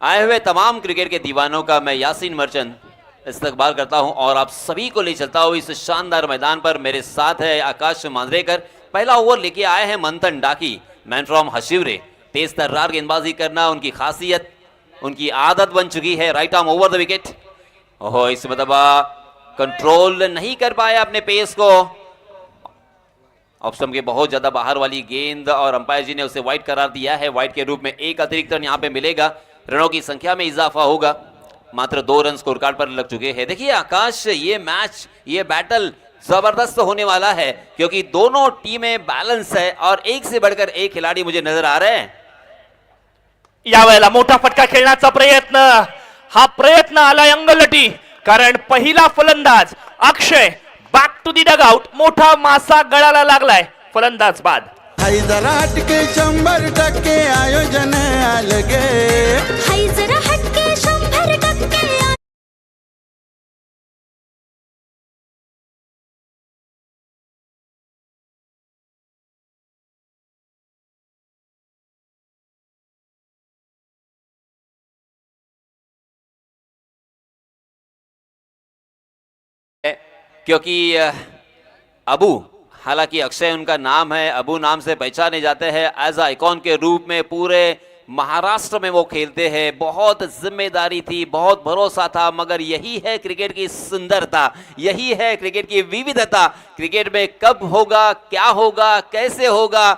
आए हुए तमाम क्रिकेट के दीवानों का मैं यासीन मर्चेंट इस्तकबाल करता हूं और आप सभी को ले चलता हूं इस शानदार मैदान पर। मेरे साथ है आकाश मांजरेकर। पहला ओवर लेके आए हैं मंथन डाकी, मैन फ्रॉम हशिवरे। तेज तर्रार गेंदबाजी करना उनकी खासियत, उनकी आदत बन चुकी है। Right arm over the wicket. ओहो, इस मरतबा कंट्रोल नहीं कर पाया अपने पेस को। ऑफ स्टंप के बहुत ज्यादा बाहर वाली गेंद और अंपायर जी ने उसे वाइड करार दिया है। वाइड के रूप में एक अतिरिक्त रन यहाँ पे मिलेगा। रनों की संख्या में इजाफा होगा। मात्र 2 रन स्कोर कार्ड पर लग चुके हैं। देखिए आकाश, ये मैच, ये बैटल जबरदस्त होने वाला है क्योंकि दोनों टीमें बैलेंस है और एक से बढ़कर एक खिलाड़ी मुझे नजर आ रहे हैं। यावेळेला मोठा फटका खेळण्याचा प्रयत्न, हा प्रयत्न आलाय अंगलटी, कारण पहिला फलंदाज अक्षय बॅक टू दी डगआउट, मोठा मासा गळाला लागलाय फलंदाज बाद। जरा हटके 100% आयोजन अलगे, जरा हटके 100% क्योंकि अबू, हालांकि अक्षय उनका नाम है, अबू नाम से पहचाने जाते हैं। एज आइकॉन के रूप में पूरे महाराष्ट्र में वो खेलते हैं। बहुत जिम्मेदारी थी, बहुत भरोसा था, मगर यही है क्रिकेट की सुंदरता, यही है क्रिकेट की विविधता। क्रिकेट में कब होगा, क्या होगा, कैसे होगा,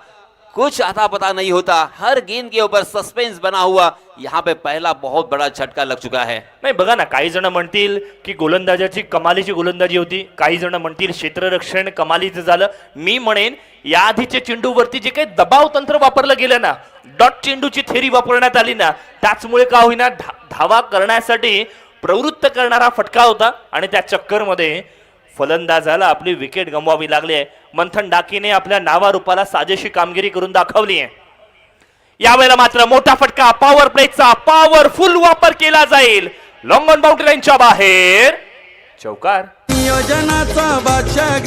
कुछ अता पता नहीं होता। हर गेंद के ऊपर सस्पेंस बना हुआ। यहाँ पे पहला बहुत बड़ा झटका लग चुका है। नाही बघा ना, काही जण म्हणतील की गोलंदाजाची कमालीची गोलंदाजी होती, काही जण म्हणतील क्षेत्ररक्षण कमालीचं झालं। मी म्हणेन या आधीच्या चेंडूवरती जे काही दबाव तंत्र वापरलं गेलं ना, डॉट चेंडूची थेरी वापरण्यात आली ना, त्याचमुळे का होईना धावा करण्यासाठी प्रवृत्त करणारा फटका होता आणि त्या चक्करमध्ये फलंदाजाला आपली विकेट गमवावी लागली आहे। मंथन डाकीने आपल्या नावारूपाला साजेशी कामगिरी करून दाखवली आहे। यावेळेला मात्र मोठा फटका, पॉवर प्लेचा पॉवरफुल वापर केला जाईल। लॉंग ऑन बाउंड्री लाईनच्या बाहेर चौकार। नियोजनाचा बादशाह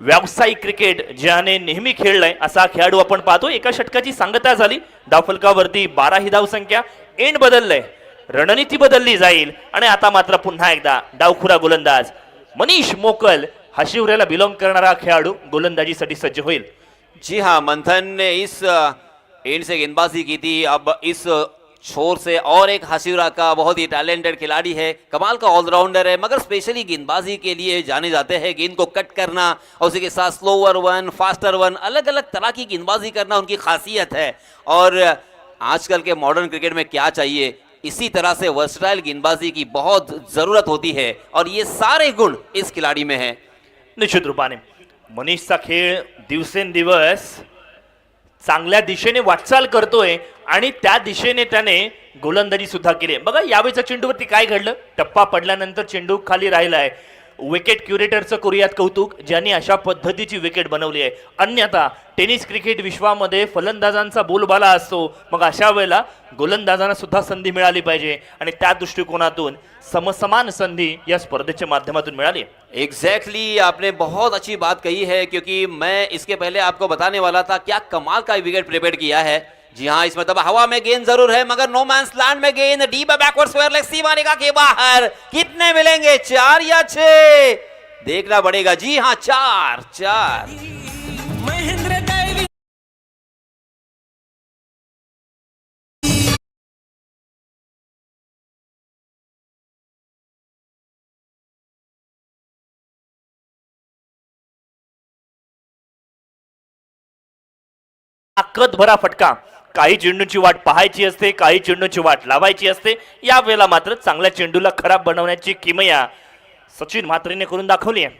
व्यावसायिक क्रिकेट ज्याने नेहमी खेळलाय असा खेळाडू आपण पाहतो। एका षटकाची सांगता झाली, धावफलकावरती 12 ही धावसंख्या। एंड बदललंय, रणनीती बदलली जाईल आणि आता मात्र पुन्हा एकदा डावखुरा गोलंदाज मनीष मोकल, हशिवरेला बिलॉंग करणारा खेळाडू गोलंदाजीसाठी सज्ज होईल। जी हाँ, मंथन ने इस एंड से गेंदबाजी की थी। अब इस छोर से और एक हशिवरा का बहुत ही टैलेंटेड खिलाड़ी है, कमाल का ऑलराउंडर है, मगर स्पेशली गेंदबाजी के लिए जाने जाते हैं। गेंद को कट करना और उसी के साथ स्लोअर वन, फास्टर वन, अलग अलग तरह की गेंदबाजी करना उनकी खासियत है। और आजकल के मॉडर्न क्रिकेट में क्या चाहिए, इसी तरह से वर्सटाइल गेंदबाजी की बहुत जरूरत होती है और ये सारे गुण इस खिलाड़ी में है। निश्चित रूपाने मनीषचा खेळ दिवसेंदिवस चांगल्या दिशेने वाटचाल करतोय आणि त्या दिशेने त्याने गोलंदाजी सुद्धा केली आहे. बघा यावेळेच्या चेंडूवरती काय घडलं, टप्पा पडल्यानंतर चेंडू खाली राहिलाय. विकेट क्युरेटरचं करूयात कौतुक, ज्यांनी अशा पद्धतीची विकेट बनवली आहे. अन्यथा टेनिस क्रिकेट विश्वामध्ये फलंदाजांचा बोलबाला असतो, मग अशा वेळेला गोलंदाजांना सुद्धा संधी मिळाली पाहिजे आणि त्या दृष्टिकोनातून समसमान संधी या स्पर्धेच्या माध्यमातून मिळाली. एग्जैक्टली आपने बहुत अच्छी बात कही है, क्योंकि मैं इसके पहले आपको बताने वाला था क्या कमाल का विकेट प्रिपेयर किया है. जी हाँ, इसमें तब हवा में गेंद जरूर है, मगर नो मैंस लैंड में गेंद डीप बैकवर्ड स्क्वायर लेग सीमारेखा के बाहर. कितने मिलेंगे, 4 या 6? देखना पड़ेगा. जी हाँ, 4. महेंद्र दैवी ताकद भरा फटका. काही चेंडूंची वाट पाहायची असते, काही चेंडूंची वाट लावायची असते. या वेळेला मात्र चांगल्या चेंडूला खराब बनवण्याची किमया सचिन म्हात्रेने करून दाखवली आहे.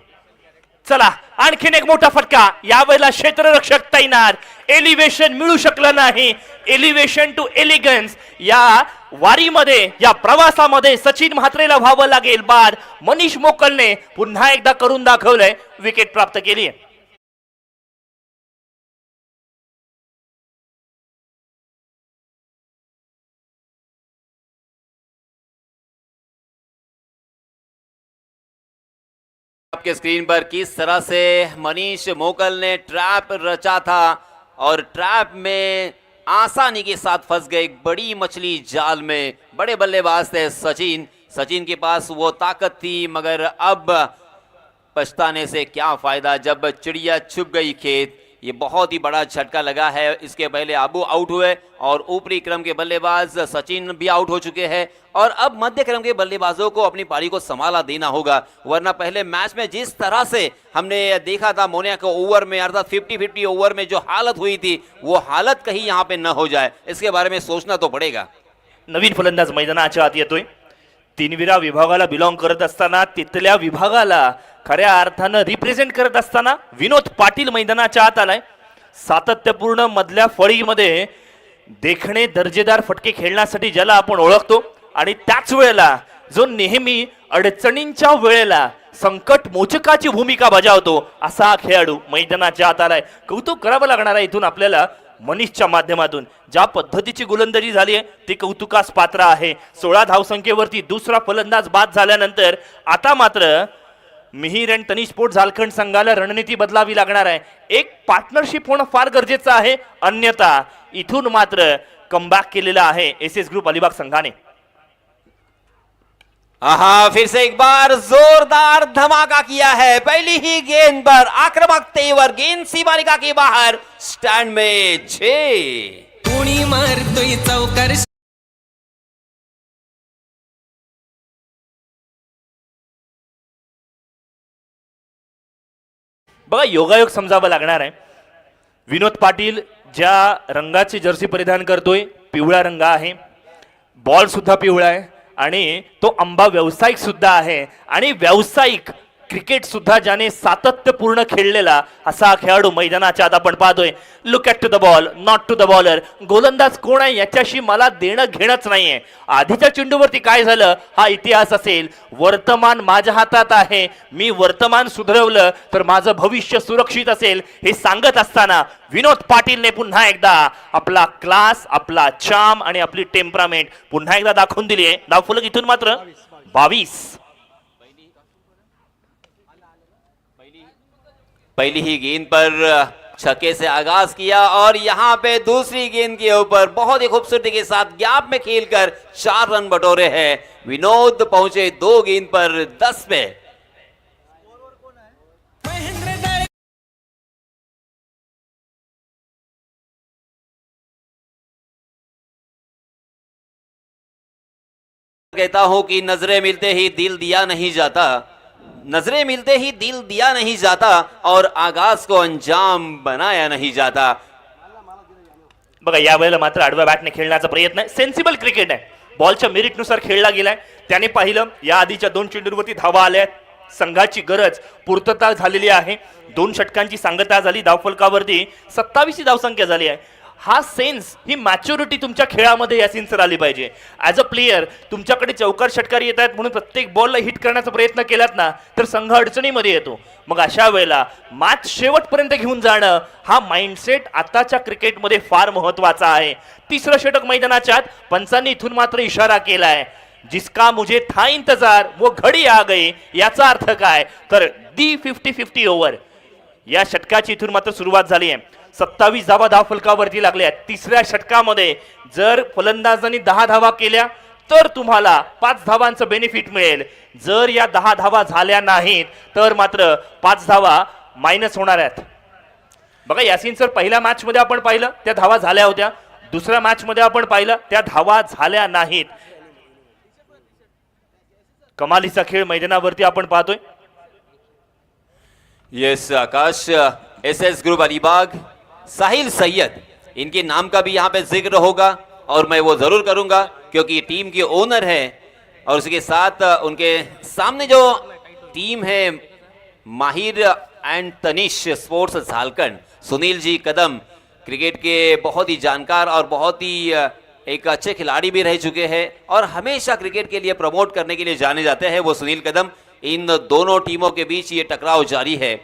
चला आणखीन एक मोठा फटका. या वेळेला क्षेत्ररक्षक तैनात. एलिव्हेशन मिळू शकलं नाही. एलिव्हेशन टू एलिगन्स या वारीमध्ये, या प्रवासामध्ये सचिन म्हात्रेला व्हावं लागेल. बाद मनीष मोकलने पुन्हा एकदा करून दाखवलंय, विकेट प्राप्त केली आहे. आपके स्क्रीन पर किस तरह से मनीष मोकल ने ट्रैप रचा था और ट्रैप में आसानी के साथ फंस गए. एक बड़ी मछली जाल में. बड़े बल्लेबाज थे सचिन के पास वो ताकत थी, मगर अब पछताने से क्या फायदा जब चिड़िया छुप गई खेत. ये बहुत ही बड़ा झटका लगा है. इसके पहले अबू आउट हुए और ऊपरी क्रम के बल्लेबाज सचिन भी आउट हो चुके हैं और अब मध्य क्रम के बल्लेबाजों को अपनी पारी को संभाला देना होगा. वरना पहले मैच में जिस तरह से हमने देखा था मोनिया के ओवर में, अर्थात 50-50 ओवर में जो हालत हुई थी, वो हालत कहीं यहाँ पे न हो जाए, इसके बारे में सोचना तो पड़ेगा. नवीन फलंदाज मैदानाच्या आत येतोय. तीनविरा विभागाला बिलॉंग करत असताना, तिथल्या विभागाला खऱ्या अर्थानं रिप्रेझेंट करत असताना विनोद पाटील मैदानाच्या आत आलाय. सातत्यपूर्ण मधल्या फळीमध्ये देखणे दर्जेदार फटके खेळण्यासाठी ज्याला आपण ओळखतो आणि त्याच वेळेला जो नेहमी अडचणींच्या वेळेला संकट मोचकाची भूमिका बजावतो, असा हा खेळाडू मैदानाच्या आत आलाय. कौतुक करावं लागणार आहे इथून आपल्याला मनीषच्या माध्यमातून. ज्या पद्धतीची गोलंदाजी झाली आहे ती कौतुकास पात्र आहे. 16 धावसंख्येवरती दुसरा फलंदाज बाद झाल्यानंतर आता मात्र मिहिर आणि तनिष स्पोर्ट झारखंड संघाला रणनीती बदलावी लागणार आहे. एक पार्टनरशिप होणं फार गरजेचं आहे, अन्यथा इथून मात्र कमबॅक केलेला आहे एसएस ग्रुप अलिबाग संघाने. हाँ, फिर से एक बार जोरदार धमाका किया है. पहली ही गेंद पर आक्रामक तेवर, गेंद सीमारेखा के बाहर. स्टैंड में 6. उडी मारतोय चौकार. बघा योगायोग समजावं लागणार आहे. विनोद पाटील ज्या रंगाची जर्सी परिधान करतोय, पिवळा रंग आहे, बॉल सुद्धा पिवळा आहे आणि तो आंबा व्यावसायिक सुद्धा आहे आणि व्यावसायिक क्रिकेट सुद्धा ज्याने सातत्यपूर्ण खेळलेला असा खेळाडू मैदानाच्या आत आपण पाहतोय. Look at to the ball, not to the bowler. गोलंदाज कोण आहे याच्याशी मला देणं घेणंच नाहीये. आधीच्या चेंडूवरती काय झालं हा इतिहास असेल. वर्तमान माझ्या हातात आहे, मी वर्तमान सुधरवलं तर माझं भविष्य सुरक्षित असेल, हे सांगत असताना विनोद पाटीलने पुन्हा एकदा आपला क्लास, आपला चार्म आणि आपली टेम्परामेंट पुन्हा एकदा दाखवून दिली आहे. धावफलक इथून मात्र 22. पहली ही गेंद पर छक्के से आगाज किया और यहाँ पे दूसरी गेंद के ऊपर बहुत ही खूबसूरती के साथ गैप में खेलकर 4 रन बटोरे हैं. विनोद पहुंचे 2 गेंद पर 10 पे. महेंद्र दैवी कहता हूं कि नजरें मिलते ही दिल दिया नहीं जाता, नजरें मिलते ही दिल दिया नहीं जाता और आगाज को अंजाम बनाया नहीं जाता. बघा या वेळेला मात्र आडव्या बॅटने खेळण्याचा प्रयत्न आहे. सेन्सिबल क्रिकेट आहे, बॉलच्या मेरिटनुसार खेळला गेलाय. त्याने पाहिलं या आधीच्या 2 चेंडूंवरती धावा आल्या, संघाची गरज पूर्तता झालेली आहे. 2 षटकांची सांगता झाली, धावफलकावरती 27 धावसंख्या झाली आहे. हा सेन्स, ही मॅच्युरिटी तुमच्या खेळामध्ये यासिन सर आली पाहिजे. ॲज अ प्लेयर तुमच्याकडे चौकार षटकार येत आहेत म्हणून प्रत्येक बॉलला हिट करण्याचा प्रयत्न केलात ना तर संघ अडचणीमध्ये येतो. मग अशा वेळेला मॅच शेवटपर्यंत घेऊन जाणं हा माइंडसेट आताच्या क्रिकेटमध्ये फार महत्वाचा आहे. 3रं षटक मैदानाच्या आत, पंचांनी इथून मात्र इशारा केलाय, जिसका मुझे था इंतजार वो घडी आ गई. याचा अर्थ काय तर दी 50-50 ओव्हर या षटकाची इथून मात्र सुरुवात झाली आहे. 27 धावा धावफलकावरती लागल्या. 3ऱ्या षटकामध्ये जर फलंदाजांनी 10 धावा केल्या तर तुम्हाला 5 धावांचं बेनिफिट मिळेल. जर या 10 धावा झाल्या नाहीत तर मात्र 5 धावा मायनस होणार आहेत. बघा यासिन सर, पहिल्या मॅच मध्ये आपण पाहिलं त्या धावा झाल्या होत्या, दुसऱ्या मॅच मध्ये आपण पाहिलं त्या धावा झाल्या नाहीत. कमालीचा खेळ मैदानावरती आपण पाहतोय. यस आकाश, एसएस ग्रुप अलीबाग, साहिल सैयद, इनके नाम का भी यहाँ पे जिक्र होगा और मैं वो जरूर करूंगा क्योंकि टीम के ओनर है और उसके साथ उनके सामने जो टीम है माहिर end Tanish sports Jharkhand, Sunil ji Kadam cricket के बहुत ही जानकार और बहुत ही एक अच्छे खिलाड़ी भी रह चुके हैं और हमेशा क्रिकेट के लिए प्रमोट करने के लिए जाने जाते हैं वो सुनील कदम. इन दोनों टीमों के बीच ये टकराव जारी है.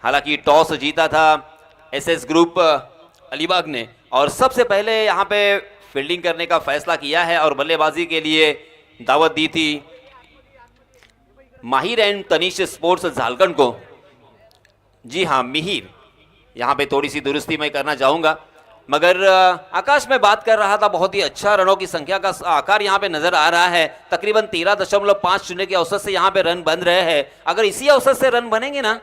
हालांकि टॉस जीता था एसएस ग्रुप अलीबाग ने और सबसे पहले यहाँ पे फील्डिंग करने का फैसला किया है और बल्लेबाजी के लिए दावत दी थी माहिर एंड तनिश स्पोर्ट्स झारखंड को. जी हाँ, मिहिर. यहाँ पे थोड़ी सी दुरुस्ती मैं करना चाहूँगा, मगर आकाश में बात कर रहा था, बहुत ही अच्छा रनों की संख्या का आकार यहाँ पे नजर आ रहा है. तकरीबन 13.50 के औसत से यहाँ पे रन बन रहे हैं. अगर इसी औसत से रन बनेंगे ना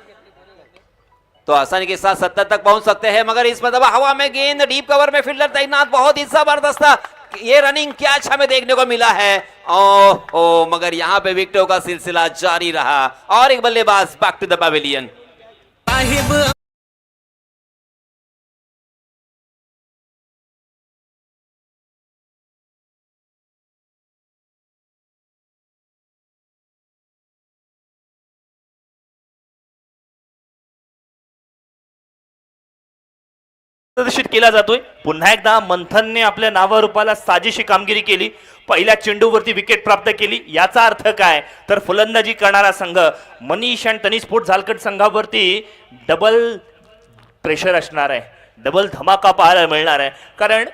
तो आसानी के साथ 70 तक पहुंच सकते हैं. मगर इस मरतबा हवा में गेंद, डीप कवर में फील्डर तैनात, बहुत ही जबरदस्त था. ये रनिंग क्या अच्छा हमें देखने को मिला है. ओ मगर यहाँ पे विकेटों का सिलसिला जारी रहा और एक बल्लेबाज बैक टू द पवेलियन. साहिब प्रदर्शित केला जातोय. पुन्हा एकदा मंथनने आपल्या नावारूपाला साजेशी कामगिरी केली, पहिल्या चेंडूवरती विकेट प्राप्त केली. याचा अर्थ काय तर फलंदाजी करणारा संघ मनीष आणि तनिष स्पोर्ट्स झारखंड संघावरती डबल प्रेशर असणार आहे, डबल धमाका पाहायला मिळणार आहे. कारण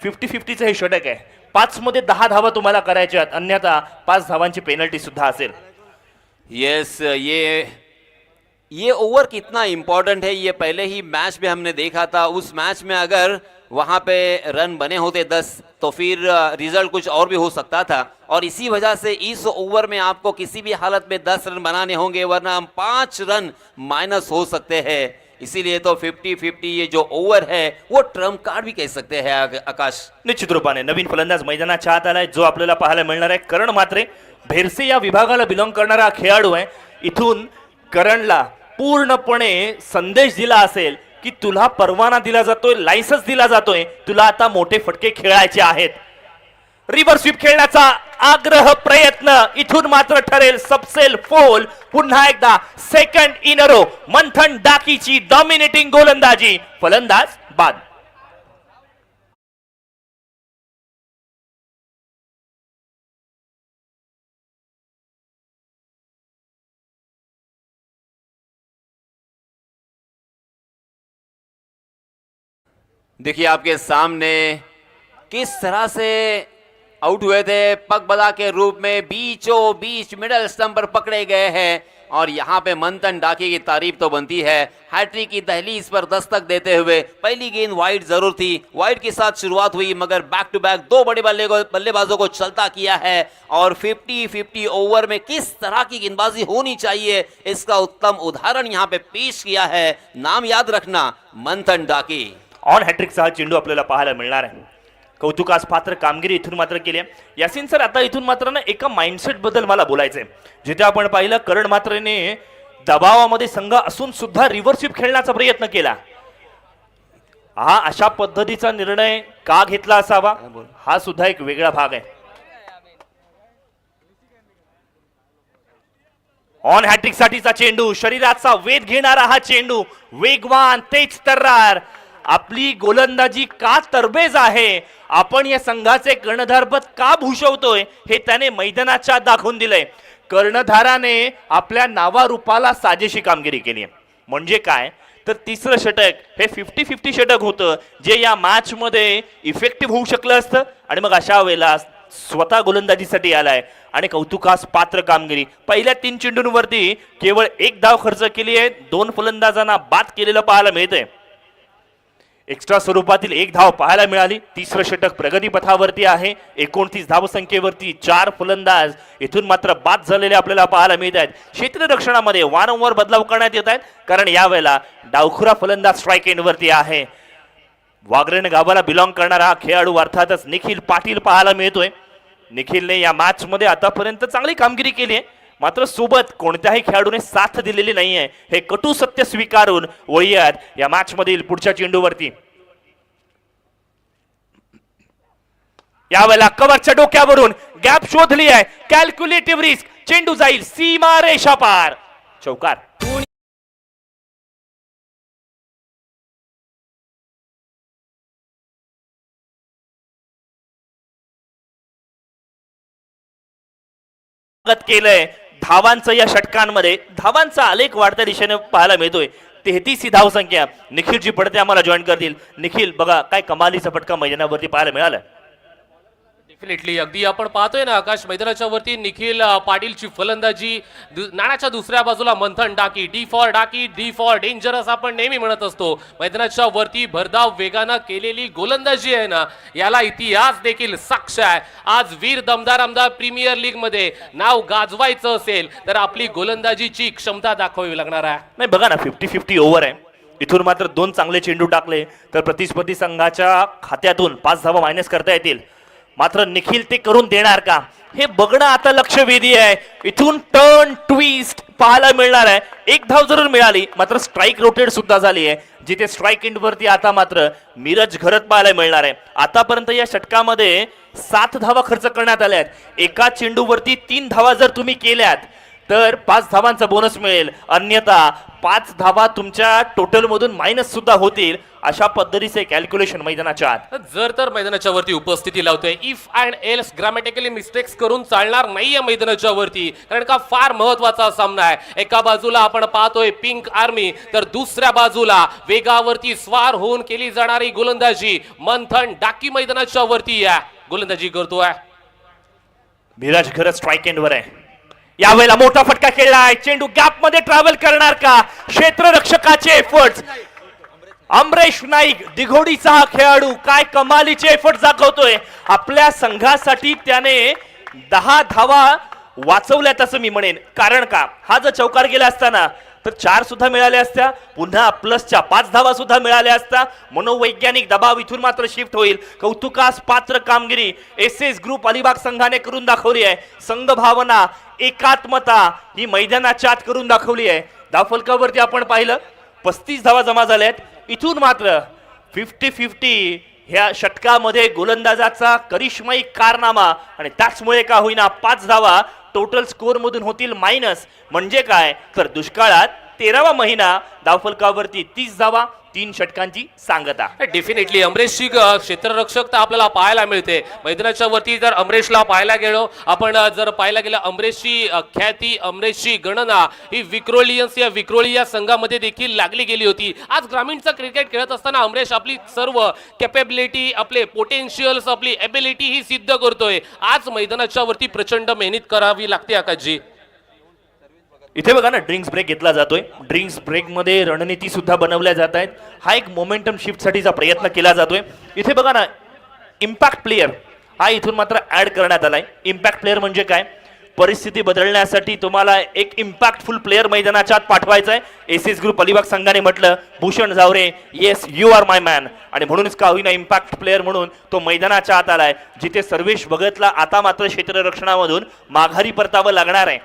50-50चं हे षटक आहे. 5 मध्ये 10 धावा तुम्हाला करायच्या आहेत, अन्यथा 5 धावांची पेनल्टी सुद्धा असेल. यस, ये ओवर कितना इंपॉर्टेंट है ये पहले ही मैच में हमने देखा था. उस मैच में अगर वहां पे रन बने होते 10 तो फिर रिजल्ट कुछ और भी हो सकता था और इसी वजह से इस ओवर में आपको किसी भी हालत में 10 रन बनाने होंगे, वरना हम 5 रन माइनस हो सकते हैं. इसीलिए तो 50-50 ये जो ओवर है वो ट्रम्प कार्ड भी कह सकते हैं आकाश. निश्चित रूपाने नवीन फलंदाज मैदानाच्या आत आलाय, जो आपल्याला पाहायला मिळणार आहे करण म्हात्रे. भेरसे या विभागाला बिलॉंग करणारा खेळाडू आहे. इथून करणला पूर्णपणे संदेश दिला असेल की तुला परवाना दिला जातोय, लायसन्स दिला जातोय, तुला आता मोठे फटके खेळायचे आहेत. रिव्हर्स स्वीप खेळण्याचा आग्रह प्रयत्न इथून मात्र ठरेल सबसेल फोल. पुन्हा एकदा second in a row Manthan डाकीची डॉमिनेटिंग गोलंदाजी, फलंदाज बाद. देखिए आपके सामने किस तरह से आउट हुए थे, पगबदा के रूप में बीचों बीच मिडल स्टंप पर पकड़े गए हैं और यहाँ पे मंथन डाकी की तारीफ तो बनती है. हैट्रिक की दहलीज पर दस्तक देते हुए पहली गेंद वाइड जरूर थी, वाइड के साथ शुरुआत हुई मगर बैक टू बैक 2 बड़े बल्लेबाजों को चलता किया है और 50-50 ओवर में किस तरह की गेंदबाजी होनी चाहिए इसका उत्तम उदाहरण यहाँ पे पेश किया है. नाम याद रखना, मंथन डाकी. ऑन हॅट्रिकचा चेंडू आपल्याला पाहायला मिळणार आहे. कौतुकास पात्र कामगिरी इथून मात्र केली आहे. यासिन सर, आता इथून मात्र ना एका माइंडसेट बद्दल मला बोलायचंय. जिथे आपण पाहिलं करण मात्रेने दबावामध्ये संघ असून सुद्धा रिव्हर्स स्वीप खेळण्याचा प्रयत्न केला. हा अशा पद्धतीचा निर्णय का घेतला असावा हा सुद्धा एक वेगळा भाग आहे. ऑन हॅट्रिक साठीचा चेंडू, शरीराचा वेध घेणारा हा चेंडू, वेगवान, तेज तर्रार. आपली गोलंदाजी का तरबेज आहे, आपण या संघाचे कर्णधारपद का भूषवतोय हे त्याने मैदानाच्या दाखवून दिलंय. कर्णधाराने आपल्या नावारूपाला साजेशी कामगिरी केली आहे. म्हणजे काय तर तिसरं षटक हे 50-50 षटक होतं जे या मॅच मध्ये इफेक्टिव्ह होऊ शकलं असतं. आणि मग अशा वेळेला स्वतः गोलंदाजीसाठी आलाय आणि कौतुकास पात्र कामगिरी. पहिल्या 3 चेंडूंवरती केवळ 1 धाव खर्च केली आहे, 2 फलंदाजांना बाद केलेलं पाहायला मिळतंय. एक्स्ट्रा स्वरूपातील 1 धाव पाहायला मिळाली. तिसरं षटक प्रगतीपथावरती आहे. 29 धावसंख्येवरती 4 फलंदाज इथून मात्र बाद झालेले आपल्याला पाहायला मिळत आहेत. क्षेत्ररक्षणामध्ये वारंवार बदलाव करण्यात येत आहेत कारण यावेळेला डावखुरा फलंदाज स्ट्राईक एंडवरती आहे. वागरेन गावाला बिलॉंग करणारा खेळाडू अर्थातच निखिल पाटील पाहायला मिळतोय. निखिलने या मॅच मध्ये आतापर्यंत चांगली कामगिरी केली आहे, मात्र सोबत कोणत्याही खेळाडूने साथ दिलेली नाहीये हे कटू सत्य स्वीकारून वळूयात या मॅच मधील पुढच्या चेंडूवरती. यावेळेला कव्हरच्या डोक्यावरून गॅप शोधली आहे, कॅल्क्युलेटिव्ह रिस्क, चेंडू जाईल सीमा रेषा पार, चौकार. केलंय धावांचं या षटकांमध्ये. धावांचा आलेख वाढत्या दिशेने पाहायला मिळतोय. 33 ही धावसंख्या. निखिलजी पडते आम्हाला जॉईन करतील. निखिल बघा काय कमालीचा फटका मैदानावरती पाहायला मिळाला. डेफिनेटली अगदी आपण पाहतोय ना आकाश, मैदानाच्या वरती निखिल पाटीलची फलंदाजी, नाण्याच्या दुसऱ्या बाजूला मंथन डाकी, डी फॉर डेंजरस आपण नेहमी म्हणत असतो. मैदानाच्या वरती भरधाव वेगानं केलेली गोलंदाजी आहे ना, याला इतिहास देखील साक्ष आहे. आज वीर दमदार आमदार प्रीमियर लीग मध्ये नाव गाजवायचं असेल तर आपली गोलंदाजीची क्षमता दाखवावी लागणार आहे. नाही बघा ना 50-50 ओव्हर आहे. इथून मात्र 2 चांगले चेंडू टाकले तर प्रतिस्पर्धी संघाच्या खात्यातून 5 धावा मायनस करता येतील. मात्र निखिल ते करून देणार का हे बघणं आता लक्षवेधी आहे. इथून टर्न ट्विस्ट पाहायला मिळणार आहे. 1 धाव जरूर मिळाली मात्र स्ट्राईक रोटेट सुद्धा झाली आहे, जिथे स्ट्राईक एंड वरती आता मात्र मिरज घरत पाहायला मिळणार आहे. आतापर्यंत या षटकामध्ये 7 धावा खर्च करण्यात आल्या आहेत. एका चेंडूवरती 3 धावा जर तुम्ही केल्यात तर 5 धावांचा बोनस मिळेल, अन्यथा 5 धावा तुमच्या टोटल मधून मायनस सुद्धा होतील. अशा पद्धतीचे कॅल्क्युलेशन मैदानाच्या आत. जर तर मैदानाच्या वरती उपस्थिती लावतोय, if and else grammatically mistakes करून चालणार नाहीये मैदानाच्या वरती, कारण का फार महत्वाचा सामना आहे. एका बाजूला आपण पाहतोय पिंक आर्मी तर दुसऱ्या बाजूला वेगावरती स्वार होऊन केली जाणारी गोलंदाजी मंथन डाकी मैदानाच्या वरती या गोलंदाजी करतोय. मिराज घरत स्ट्राईक एंडवर आहे. यावेळेला मोठा फटका खेळलाय. चेंडू गॅप मध्ये ट्रॅव्हल करणार का, क्षेत्ररक्षकाचे एफर्ट्स. अमरेश नाईक दिघोडीचा हा खेळाडू काय कमालीचे एफर्ट्स दाखवतोय. आपल्या संघासाठी त्याने 10 धावा वाचवल्यात असं मी म्हणेन. कारण का हा जर चौकार गेला असताना तर 4 सुद्धा मिळाल्या असत्या, पुन्हा प्लसच्या 5 धावा सुद्धा मिळाल्या असत्या. मनोवैज्ञानिक दबाव इथून मात्र शिफ्ट होईल. कौतुकास पात्र कामगिरी SS ग्रुप अलिबाग संघाने करून दाखवली आहे. संघ भावना, एकात्मता ही मैदानाच्या आत करून दाखवली आहे. धावफलकावरती आपण पाहिलं 35 धावा जमा झाल्यात. इथून मात्र 50-50 ह्या षटकामध्ये गोलंदाजाचा करिश्माई कारनामा आणि त्याचमुळे का होईना 5 धावा टोटल स्कोर मधून होतील मायनस. म्हणजे काय तर दुष्काळात 13वा महिना धावफलकावरती 30 धावा 3 षटकांची सांगता. डेफिनेटली अमरेशची क्षेत्ररक्षक तर आपल्याला पाहायला मिळते. मैदानाच्या वरती जर अमरेशला पाहायला गेलो आपण, जर पाहायला गेलं अमरेशची ख्याती, अमरेशची गणना ही विक्रोलियन्स या विक्रोली या संघामध्ये देखील लागली गेली होती. आज ग्रामीणचं क्रिकेट खेळत असताना अमरेश आपली सर्व कॅपेबिलिटी, आपले पोटेन्शियल्स, आपली एबिलिटी ही सिद्ध करतोय. आज मैदानाच्या वरती प्रचंड मेहनत करावी लागते आकाशजी. इथे बघा ना ड्रिंक्स ब्रेक घेतला जातोय. ड्रिंक्स ब्रेक मध्ये रणनीती सुद्धा बनवल्या जात आहेत. हा एक मोमेंटम शिफ्ट साठीचा प्रयत्न केला जातोय. इथे बघा ना इम्पॅक्ट प्लेयर हा इथून मात्र ऍड करण्यात आलाय. इम्पॅक्ट प्लेयर म्हणजे काय, परिस्थिती बदलण्यासाठी तुम्हाला एक इम्पॅक्टफुल प्लेयर मैदानाच्या आत पाठवायचा आहे. SS ग्रुप अलिबाग संघाने म्हटलं Bhushan Jaware yes you are my man, आणि म्हणूनच का होईना इम्पॅक्ट प्लेयर म्हणून तो मैदानाच्या आत आलाय. जिथे सर्वेश भगतला आता मात्र क्षेत्ररक्षणामधून माघारी परतावं लागणार आहे.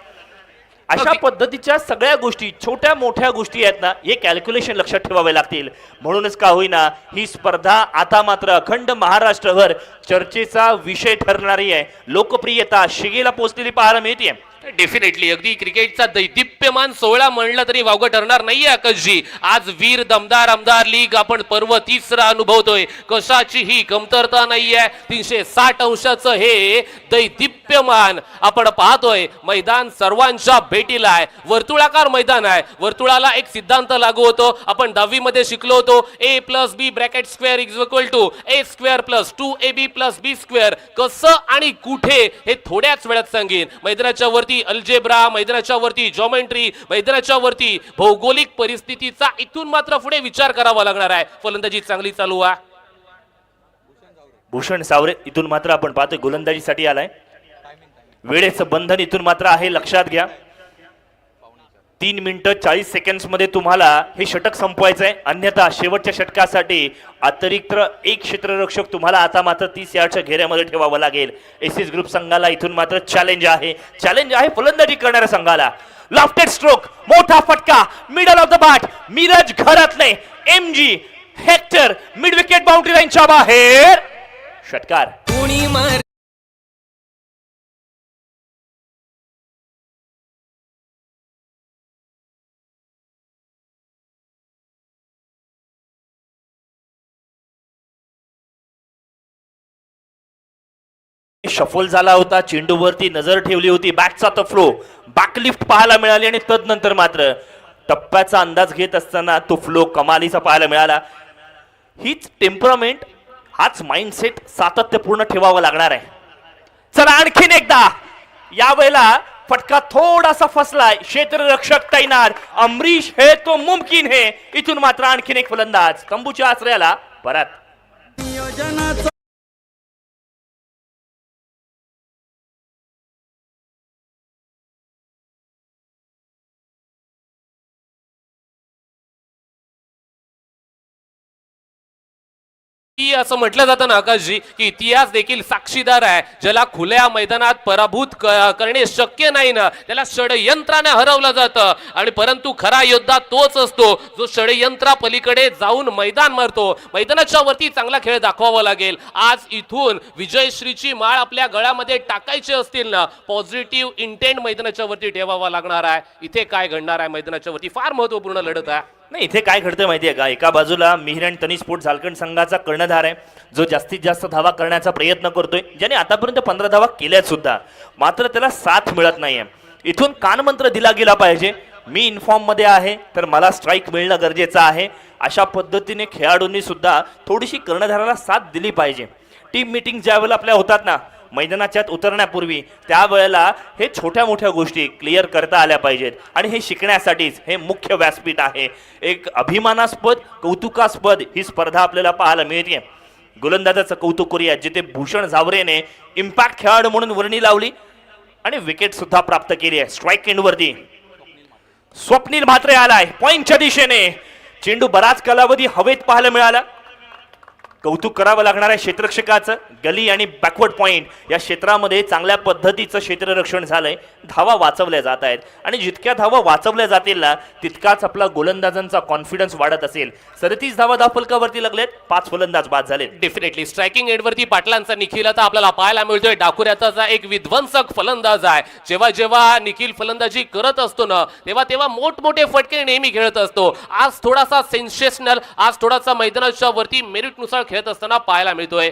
अशा पद्धतीच्या सगळ्या गोष्टी, छोट्या मोठ्या गोष्टी आहेत ना, हे कॅल्क्युलेशन लक्षात ठेवावे लागतील. म्हणूनच का होईना ही स्पर्धा आता मात्र अखंड महाराष्ट्रभर चर्चेचा विषय ठरणारी आहे. लोकप्रियता शिगेला पोहोचलेली पाहायला मिळते. डेफिनेटली अगदी क्रिकेटचा दैदिप्यमान सोहळा म्हणलं तरी वावगं ठरणार नाहीये आकाशजी. आज वीर दमदार आमदार लीग आपण पर्व तिसरा अनुभवतोय. कशाचीही कमतरता नाहीये. 360 अंशाचं हे दैदिप्यमान आपण पाहतोय. मैदान सर्वांच्या भेटीला आहे. वर्तुळाकार मैदान आहे. वर्तुळाला एक सिद्धांत लागू होतो. आपण 10वी मध्ये शिकलो होतो. a+b bracket square is equal to a² + 2ab + b². कसं आणि कुठे हे थोड्याच वेळात सांगेन. मैदानाच्या वरती अल्जेब्रा, मैदानाच्या वरती जॉमेट्री, मैदानाच्या वरती भौगोलिक परिस्थितीचा इथून मात्र पुढे विचार करावा लागणार आहे. फलंदाजी चांगली चालू आहे. भूषण सावरे इथून मात्र आपण पाहतोय गोलंदाजीसाठी आलाय. वेळेचं बंधन इथून मात्र आहे, लक्षात घ्या. 3 मिनिटं 40 सेकंड्स मध्ये तुम्हाला हे षटक संपवायचं आहे. अन्यथा शेवटच्या षटकासाठी अतिरिक्त एक क्षेत्ररक्षक तुम्हाला आता मात्र 30 यार्डच्या घेऱ्यामध्ये ठेवावं लागेल. एसीस ग्रुप संघाला इथून मात्र चॅलेंज आहे फलंदाजी करणाऱ्या संघाला. लॉफ्टेड स्ट्रोक, मोठा फटका, middle of the bat, Miraj घरातले MG hectare mid wicket boundary लाईनच्या बाहेर. षटकार. कोणी मार शफल झाला होता. चेंडूवरती नजर ठेवली होती. बॅटचा तो फ्लो, बॅकलिफ्ट पाहायला मिळाली आणि तदनंतर मात्र टप्प्याचा अंदाज घेत असताना तो फ्लो कमालीचा पाहायला मिळाला. हीच टेम्परामेंट, हाच माइंडसेट सातत्यपूर्ण ठेवावा लागणार आहे. चला आणखीन एकदा. यावेळेला फटका थोडासा फसलाय. क्षेत्ररक्षक तैनात. अमरीश है तो मुमकिन है. इथून मात्र आणखीन एक फलंदाज तंबूच्या आश्रयाला परत. नियोजनाचा असं म्हटलं जातं ना आकाशजी की इतिहास देखील साक्षीदार आहे. ज्याला खुल्या मैदानात पराभूत करणे शक्य नाही ना, त्याला षडयंत्राने हरवलं जातं. आणि परंतु खरा योद्धा तोच असतो जो षडयंत्रा पलीकडे जाऊन मैदान मारतो. मैदानाच्या वरती चांगला खेळ दाखवावा लागेल. आज इथून विजयश्रीची माळ आपल्या गळ्यामध्ये टाकायची असतील ना, पॉझिटिव्ह इंटेंट मैदानाच्या वरती ठेवावा लागणार आहे. इथे काय घडणार आहे मैदानाच्या वरती, फार महत्वपूर्ण लढत आहे. नाही, इथे काय घडतं माहितीये का, एका बाजूला मिहिर आणि तनिष स्पोर्ट झारखंड संघाचा कर्णधार आहे जो जास्तीत जास्त धावा करण्याचा प्रयत्न करतोय, ज्याने आतापर्यंत 15 धावा केल्यात सुद्धा, मात्र त्याला साथ मिळत नाहीये. इथून कानमंत्र दिला गेला पाहिजे, मी इन्फॉर्म मध्ये आहे तर मला स्ट्राईक मिळणं गरजेचं आहे. अशा पद्धतीने खेळाडूंनी सुद्धा थोडीशी कर्णधाराला साथ दिली पाहिजे. टीम मीटिंग ज्या वेळेला आपल्या होतात ना मैदानाच्यात उतरण्यापूर्वी, त्यावेळेला हे छोट्या मोठ्या गोष्टी क्लिअर करता आल्या पाहिजेत. आणि हे शिकण्यासाठीच हे मुख्य व्यासपीठ आहे. एक अभिमानास्पद कौतुकास्पद ही स्पर्धा आपल्याला पाहायला मिळते. गोलंदाजाचं कौतुक करूया जिथे भूषण झावरेने इम्पॅक्ट खेळाडू म्हणून वर्णी लावली आणि विकेट सुद्धा प्राप्त केली आहे. स्ट्राईक एंडवरती स्वप्नील म्हात्रे आलाय पॉइंटच्या दिशेने. चेंडू बराच कालावधी हवेत पाहायला मिळाला. कौतुक करावं लागणार आहे क्षेत्ररक्षकाचं. गली आणि बॅकवर्ड पॉइंट या क्षेत्रामध्ये चांगल्या पद्धतीचं क्षेत्ररक्षण झालंय. धावा वाचवल्या जात आहेत आणि जितक्या धावा वाचवल्या जातील ना तितकाच आपला गोलंदाजांचा कॉन्फिडन्स वाढत असेल. 37 धावा धावफलकावरती लागलेत, 5 फलंदाज बाद झाले. डेफिनेटली स्ट्रायकिंग एंडवरती पाटलांचा निखिल आता आपल्याला पाहायला मिळतोय. डाकुऱ्याचा एक विध्वंसक फलंदाज आहे. जेव्हा जेव्हा निखिल फलंदाजी करत असतो ना तेव्हा तेव्हा मोठमोठे फटके नेहमी खेळत असतो. आज थोडासा सेन्सेशनल, आज थोडासा मैदानाच्या वरती मेरिटनुसार खेळत असताना पाहायला मिळतोय.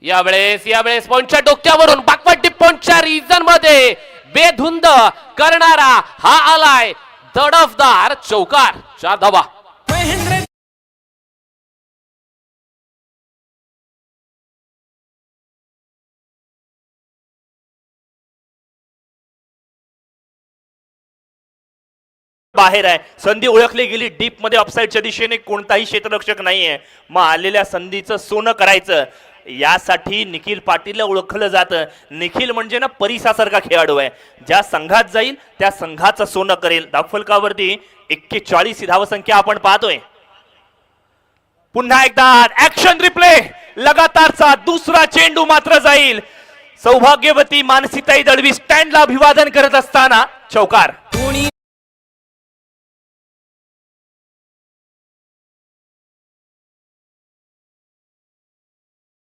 यावेळेस पॉइंटच्या डोक्यावरून बॅकवर्ड डिप पॉइंटच्या रिजन मध्ये बेधुंद करणारा हा आलाय दडफदार चौकार. 4 धावा. महेंद्र बाहेर आहे. संधी ओळखली गेली डीप मध्ये ऑफसाईडच्या दिशेने. कोणताही क्षेत्ररक्षक नाहीये. मग आलेल्या संधीचं सोनं करायचं यासाठी निखिल पाटीलला ओळखलं जातं. निखिल म्हणजे ना परिसासारखा खेळाडू आहे. ज्या संघात जाईल त्या संघाचं सोनं करेल. धावफलकावरती 41 ही धावसंख्या आपण पाहतोय. पुन्हा एकदा ऍक्शन रिप्ले. लगातारचा दुसरा चेंडू मात्र जाईल. सौभाग्यवती मानसीताई दळवी स्टँडला अभिवादन करत असताना चौकार. कोणी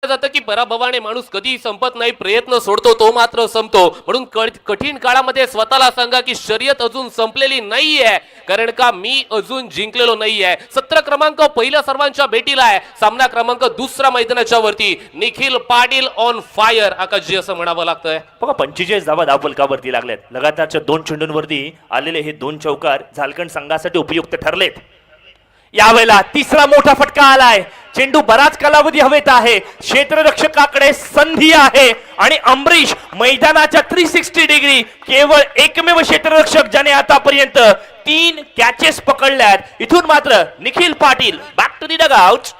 जातं की पराभवाने माणूस कधी संपत नाही, प्रयत्न सोडतो तो मात्र संपतो. म्हणून कठीण काळामध्ये स्वतःला सांगा की शर्यत अजून संपलेली नाहीये, कारण का मी अजून जिंकलेलो नाहीये. 17 क्रमांक पहिल्या सर्वांच्या भेटीला आहे, सामना क्रमांक दुसरा मैदानाच्या वरती. निखिल पाटील ऑन फायर आकाशजी असं म्हणावं लागतंय. बघा 45 धावा धावफलकावरती लागल्यात. लगातारच्या 2 चेंडूंवरती आलेले हे 2 चौकार झारखंड संघासाठी उपयुक्त ठरलेत. यावेळेला तिसरा मोठा फटका आलाय. चेंडू बराच कालावधी हवेत आहे, क्षेत्ररक्षकाकडे संधी आहे आणि अमरीश मैदानाच्या 360 डिग्री केवळ एकमेव क्षेत्ररक्षक ज्याने आतापर्यंत 3 कॅचेस पकडल्यात. इथून मात्र Nikhil Patil back to the dugout.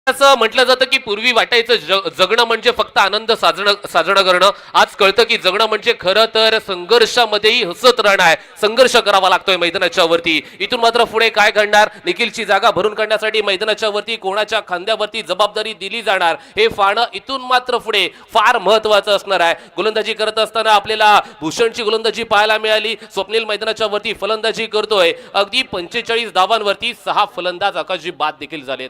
असं म्हटलं जातं की पूर्वी वाटायचं जगणं म्हणजे फक्त आनंद साजणं करणं. आज कळतं की जगणं म्हणजे खरं तर संघर्षामध्येही हसत राहणं आहे. संघर्ष करावा लागतोय मैदानाच्या वरती. इथून मात्र पुढे काय घडणार, निखिलची जागा भरून काढण्यासाठी मैदानाच्या वरती कोणाच्या खांद्यावरती जबाबदारी दिली जाणार, हे पाहणं इथून मात्र पुढे फार महत्वाचं असणार आहे. गोलंदाजी करत असताना आपल्याला भूषणची गोलंदाजी पाहायला मिळाली. स्वप्नील मैदानाच्या वरती फलंदाजी करतोय. अगदी 45 धावांवरती 6 फलंदाज आकाशजी बाद देखील झालेत.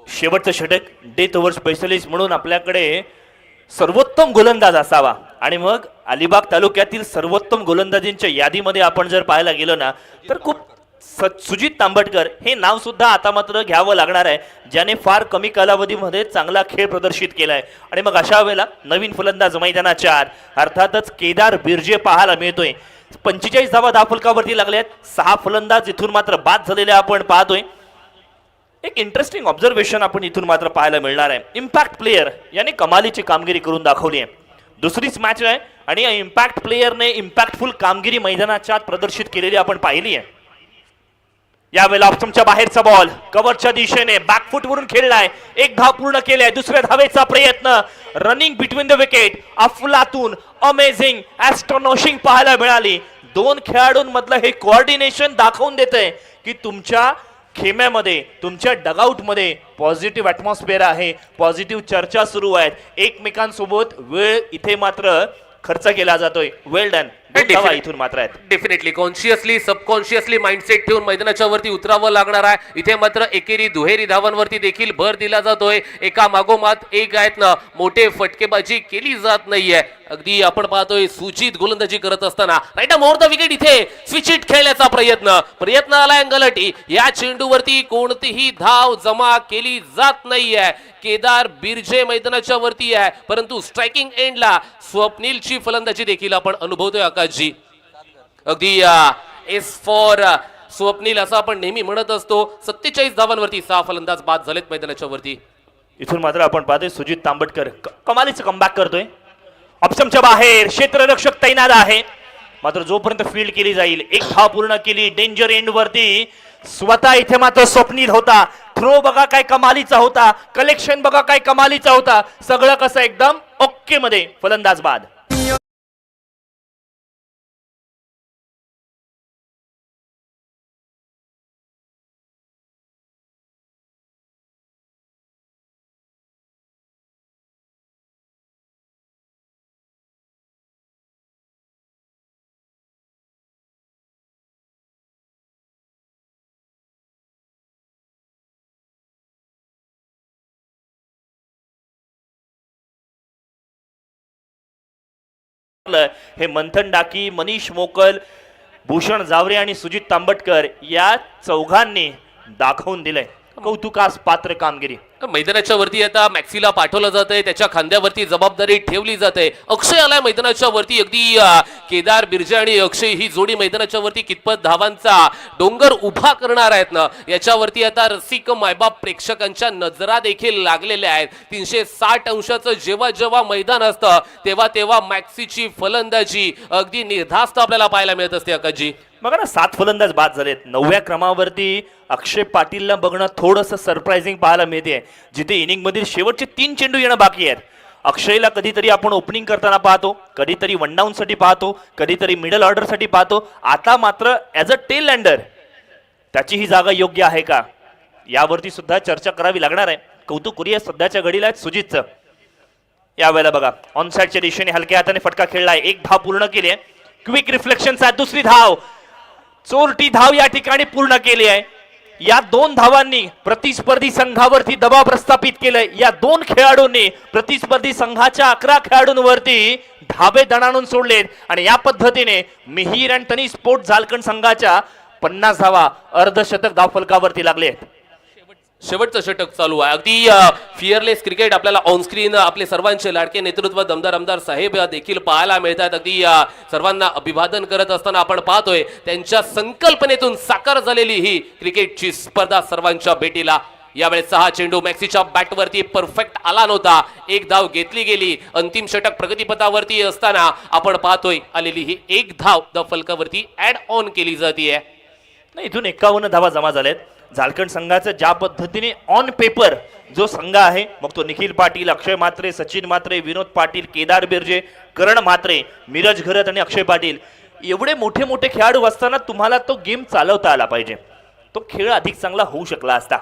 शेवटचं षटक, डेथ ओव्हर स्पेशलिस्ट म्हणून आपल्याकडे सर्वोत्तम गोलंदाज असावा. आणि मग अलिबाग तालुक्यातील सर्वोत्तम गोलंदाजींच्या यादीमध्ये आपण जर पाहायला गेलो ना, तर खूप सुजित तांबटकर हे नाव सुद्धा आता मात्र घ्यावं लागणार आहे, ज्याने फार कमी कालावधीमध्ये चांगला खेळ प्रदर्शित केलाय. आणि मग अशा वेळेला नवीन फलंदाज मैदानाच्या आत अर्थातच केदार बिर्जे पाहायला मिळतोय. 45 धावा धावफलकावरती लागल्यात. 6 फलंदाज इथून मात्र बाद झालेले आपण पाहतोय. एक इंटरेस्टिंग ऑब्झर्वेशन आपण इथून मात्र पाहायला मिळणार आहे. इम्पॅक्ट प्लेयर याने कमालीची कामगिरी करून दाखवली आहे. दुसरीच मॅच आहे आणि या इम्पॅक्ट प्लेयरने इम्पॅक्टफुल कामगिरी मैदानाच्या आत प्रदर्शित केलेली आपण पाहिली आहे. यावेळेला ऑप्शनच्या बाहेरचा बॉल कव्हरच्या दिशेने बॅकफुट वरून खेळलाय. 1 धाव पूर्ण केलाय. दुसऱ्या धावेचा प्रयत्न, रनिंग बिटवीन द विकेट, अफलातून अमेझिंग ॲस्टोनॉशिंग पाहायला मिळाली. 2 खेळाडूंमधलं हे कोऑर्डिनेशन दाखवून देतंय की तुमच्या खेम्यामध्ये, तुमच्या डगआउटमध्ये पॉझिटिव्ह ॲटमॉस्फिअर आहे, पॉझिटिव्ह चर्चा सुरू आहेत. एकमेकांसोबत वेळ इथे मात्र खर्च केला जातोय. वेल डन. इथून मात्र आहेत. डेफिनेटली कॉन्शियसली सबकॉन्शियसली माइंडसेट ठेवून मैदानाच्या वरती उतरावं लागणार आहे. इथे मात्र एकेरी दुहेरी धावांवरती देखील भर दिला जातोय. एका मागोमात एक आहेत ना, मोठे फटकेबाजी केली जात नाहीये. अगदी आपण पाहतोय सुजित गोलंदाजी करत असताना राईट मोर द विकेट, इथे स्विच इट खेळण्याचा प्रयत्न आलाय गलटी. या चेंडूवरती कोणतीही धाव जमा केली जात नाहीये. केदार बिर्जे मैदानाच्या वरती आहे, परंतु स्ट्रायकिंग एंडला स्वप्नीलची फलंदाजी देखील आपण अनुभवतोय आकाशजी. अगदी एस फॉर स्वप्नील असं आपण नेहमी म्हणत असतो. 47 धावांवरती 6 फलंदाज बाद झालेत मैदानाच्या वरती. इथून मात्र आपण पाहतोय सुजित तांबटकर कमालीचं कमबॅक करतोय. ऑप्शनच्या बाहेर क्षेत्ररक्षक तैनात आहे, मात्र जोपर्यंत फील्ड केली जाईल. 1 धाव पूर्ण केली. डेंजर एंड वरती स्वतः इथे मात्र स्वप्नील होता. थ्रो बघा काय कमालीचा होता, कलेक्शन बघा काय कमालीचा होता. सगळं कसं एकदम ओके मध्ये. फलंदाज बाद. हे मंथन डाकी, मनीष मोकल, भूषण जावरे आणि सुजित तांबटकर या चौघांनी दाखवून दिलंय कौतुकास पात्र कामगिरी. मैदानाच्या वरती आता मॅक्सीला पाठवलं जातंय, त्याच्या खांद्यावरती जबाबदारी ठेवली जाते. अक्षय आलाय मैदानाच्या वरती. अगदी केदार बिर्जे आणि अक्षय ही जोडी मैदानाच्या वरती कितपत धावांचा डोंगर उभा करणार आहेत ना, याच्यावरती आता रसिक मायबाप प्रेक्षकांच्या नजरा देखील लागलेल्या आहेत. 360 अंशाचं जेव्हा जेव्हा मैदान असतं तेव्हा तेव्हा मॅक्सीची फलंदाजी अगदी निर्धास्त आपल्याला पाहायला मिळत असते आकाशजी. बघा ना, 7 फलंदाज बाद झालेत. 9व्या क्रमावरती अक्षय पाटीलला बघणं थोडंसं सरप्राइझिंग पाहायला मिळते, जिथे इनिंग मधील शेवटचे 3 चेंडू येणं बाकी आहेत. अक्षयला कधीतरी आपण ओपनिंग करताना पाहतो, कधीतरी वन डाऊन साठी पाहतो, कधीतरी मिडल ऑर्डर साठी पाहतो. आता मात्र ऍज अ टेल लँडर त्याची ही जागा योग्य आहे का? यावरती सुद्धा चर्चा करावी लागणार आहे. कौतुक करूया सध्याच्या घडीला सुजितचं. यावेळेला बघा ऑन साइडच्या दिशेने हलक्या हाताने फटका खेळलाय, एक धाव पूर्ण केली आहे. क्विक रिफ्लेक्शनचा दुसरी धाव, चोरटी धाव या ठिकाणी पूर्ण केली आहे. या 2 धावांनी प्रतिस्पर्धी संघावरती दबाव प्रस्थापित केलंय. या 2 खेळाडूंनी प्रतिस्पर्धी संघाच्या 11 खेळाडूंवरती धाबे दणाणून सोडलेत आणि या पद्धतीने मिहीर अँड तनी स्पोर्ट झारखंड संघाच्या 50 धावा अर्धशतक धावफलकावरती लागले आहेत. शेवटचं षटक चालू आहे. अगदी फिअरलेस क्रिकेट आपल्याला ऑनस्क्रीन आपले सर्वांचे लाडके नेतृत्व दमदार आमदार साहेब देखील पाहायला मिळतात. अगदी सर्वांना अभिवादन करत असताना आपण पाहतोय त्यांच्या संकल्पनेतून साकार झालेली ही क्रिकेटची स्पर्धा सर्वांच्या भेटीला. यावेळेस 6 चेंडू मॅक्सीच्या बॅटवरती परफेक्ट आला नव्हता, एक धाव घेतली गेली. अंतिम षटक प्रगतीपथावरती असताना आपण पाहतोय आलेली ही एक धाव धावफलकावरती ऍड ऑन केली जाते. नाही, इथून 51 धावा जमा झाल्यात. झारखंड संघाचं ज्या पद्धतीने ऑन पेपर जो संघ आहे, मग तो निखिल पाटील, अक्षय म्हात्रे, सचिन म्हात्रे, विनोद पाटील, केदार बिर्जे, करण म्हात्रे, मिरज घरत आणि अक्षय पाटील, एवढे मोठे मोठे खेळाडू असताना तुम्हाला तो गेम चालवता आला पाहिजे. तो खेळ अधिक चांगला होऊ शकला असता.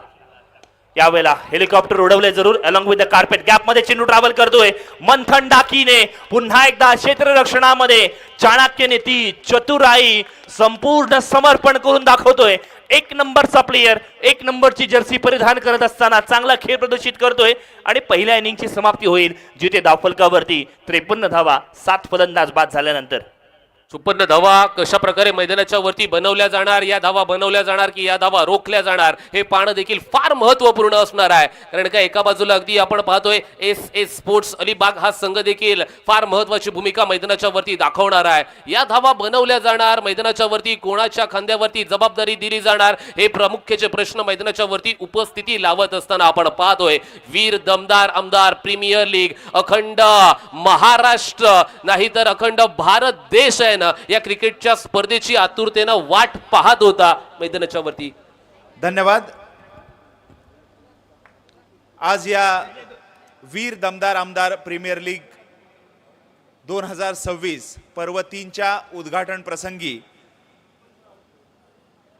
यावेळेला हेलिकॉप्टर उडवले जरूर along with the carpet. Gap मध्ये चेंडू ट्रॅव्हल करतोय मंथन डाकीने. पुन्हा एकदा क्षेत्ररक्षणामध्ये चाणक्यने ती चतुराई संपूर्ण समर्पण करून दाखवतोय. 1 नंबरचा प्लेयर, 1 नंबरची जर्सी परिधान करत असताना चांगला खेळ प्रदर्शित करतोय आणि पहिल्या इनिंगची समाप्ती होईल जिथे धावफलकावरती 53 धावा 7 फलंदाज बाद झाल्यानंतर. 54 धावा कशा प्रकारे मैदानाच्या वरती बनवल्या जाणार, या धावा बनवल्या जाणार की या धावा रोखल्या जाणार, हे पाहणं देखील फार महत्वपूर्ण असणार आहे. कारण का एका बाजूला अगदी आपण पाहतोय एस स्पोर्ट्स अलिबाग हा संघ देखील फार महत्वाची भूमिका मैदानाच्या वरती दाखवणार आहे. या धावा बनवल्या जाणार, मैदानाच्या वरती कोणाच्या खांद्यावरती जबाबदारी दिली जाणार, हे प्रामुख्याचे प्रश्न मैदानाच्या वरती उपस्थिती लावत असताना आपण पाहतोय वीर दमदार आमदार प्रीमियर लीग अखंड महाराष्ट्र नाही तर अखंड भारत देश आहे ना, या क्रिकेटच्या स्पर्धेची आतुरतेनं वाट पाहत होता मैदानाच्या वरती. धन्यवाद. आज या वीर दमदार आमदार प्रीमियर लीग 2026 पर्व 3च्या उद्घाटन प्रसंगी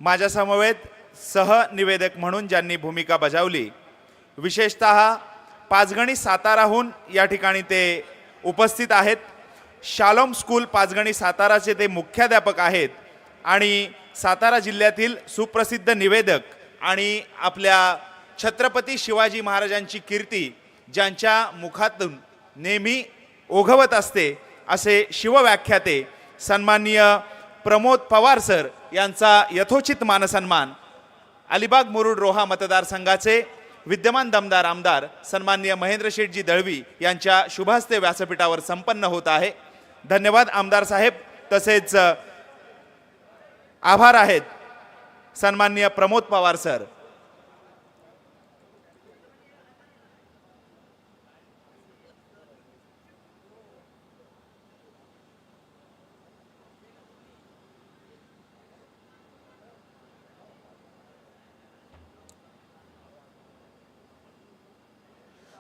माझ्या समवेत सहनिवेदक म्हणून ज्यांनी भूमिका बजावली, विशेषतः पाचगणी साताराहून या ठिकाणी ते उपस्थित आहेत. शालोम स्कूल पाचगणी साताराचे ते मुख्याध्यापक आहेत आणि सातारा जिल्ह्यातील सुप्रसिद्ध निवेदक आणि आपल्या छत्रपती शिवाजी महाराजांची कीर्ती ज्यांच्या मुखातून नेहमी ओघवत असते असे शिवव्याख्याते सन्माननीय प्रमोद पवार सर यांचा यथोचित मानसन्मान अलिबाग मुरुड रोहा मतदारसंघाचे विद्यमान दमदार आमदार सन्माननीय महेंद्र शेठजी दळवी यांच्या शुभहस्ते व्यासपीठावर संपन्न होत आहे. धन्यवाद आमदार साहेब. तसेच आभार आहेत सन्माननीय प्रमोद पवार सर.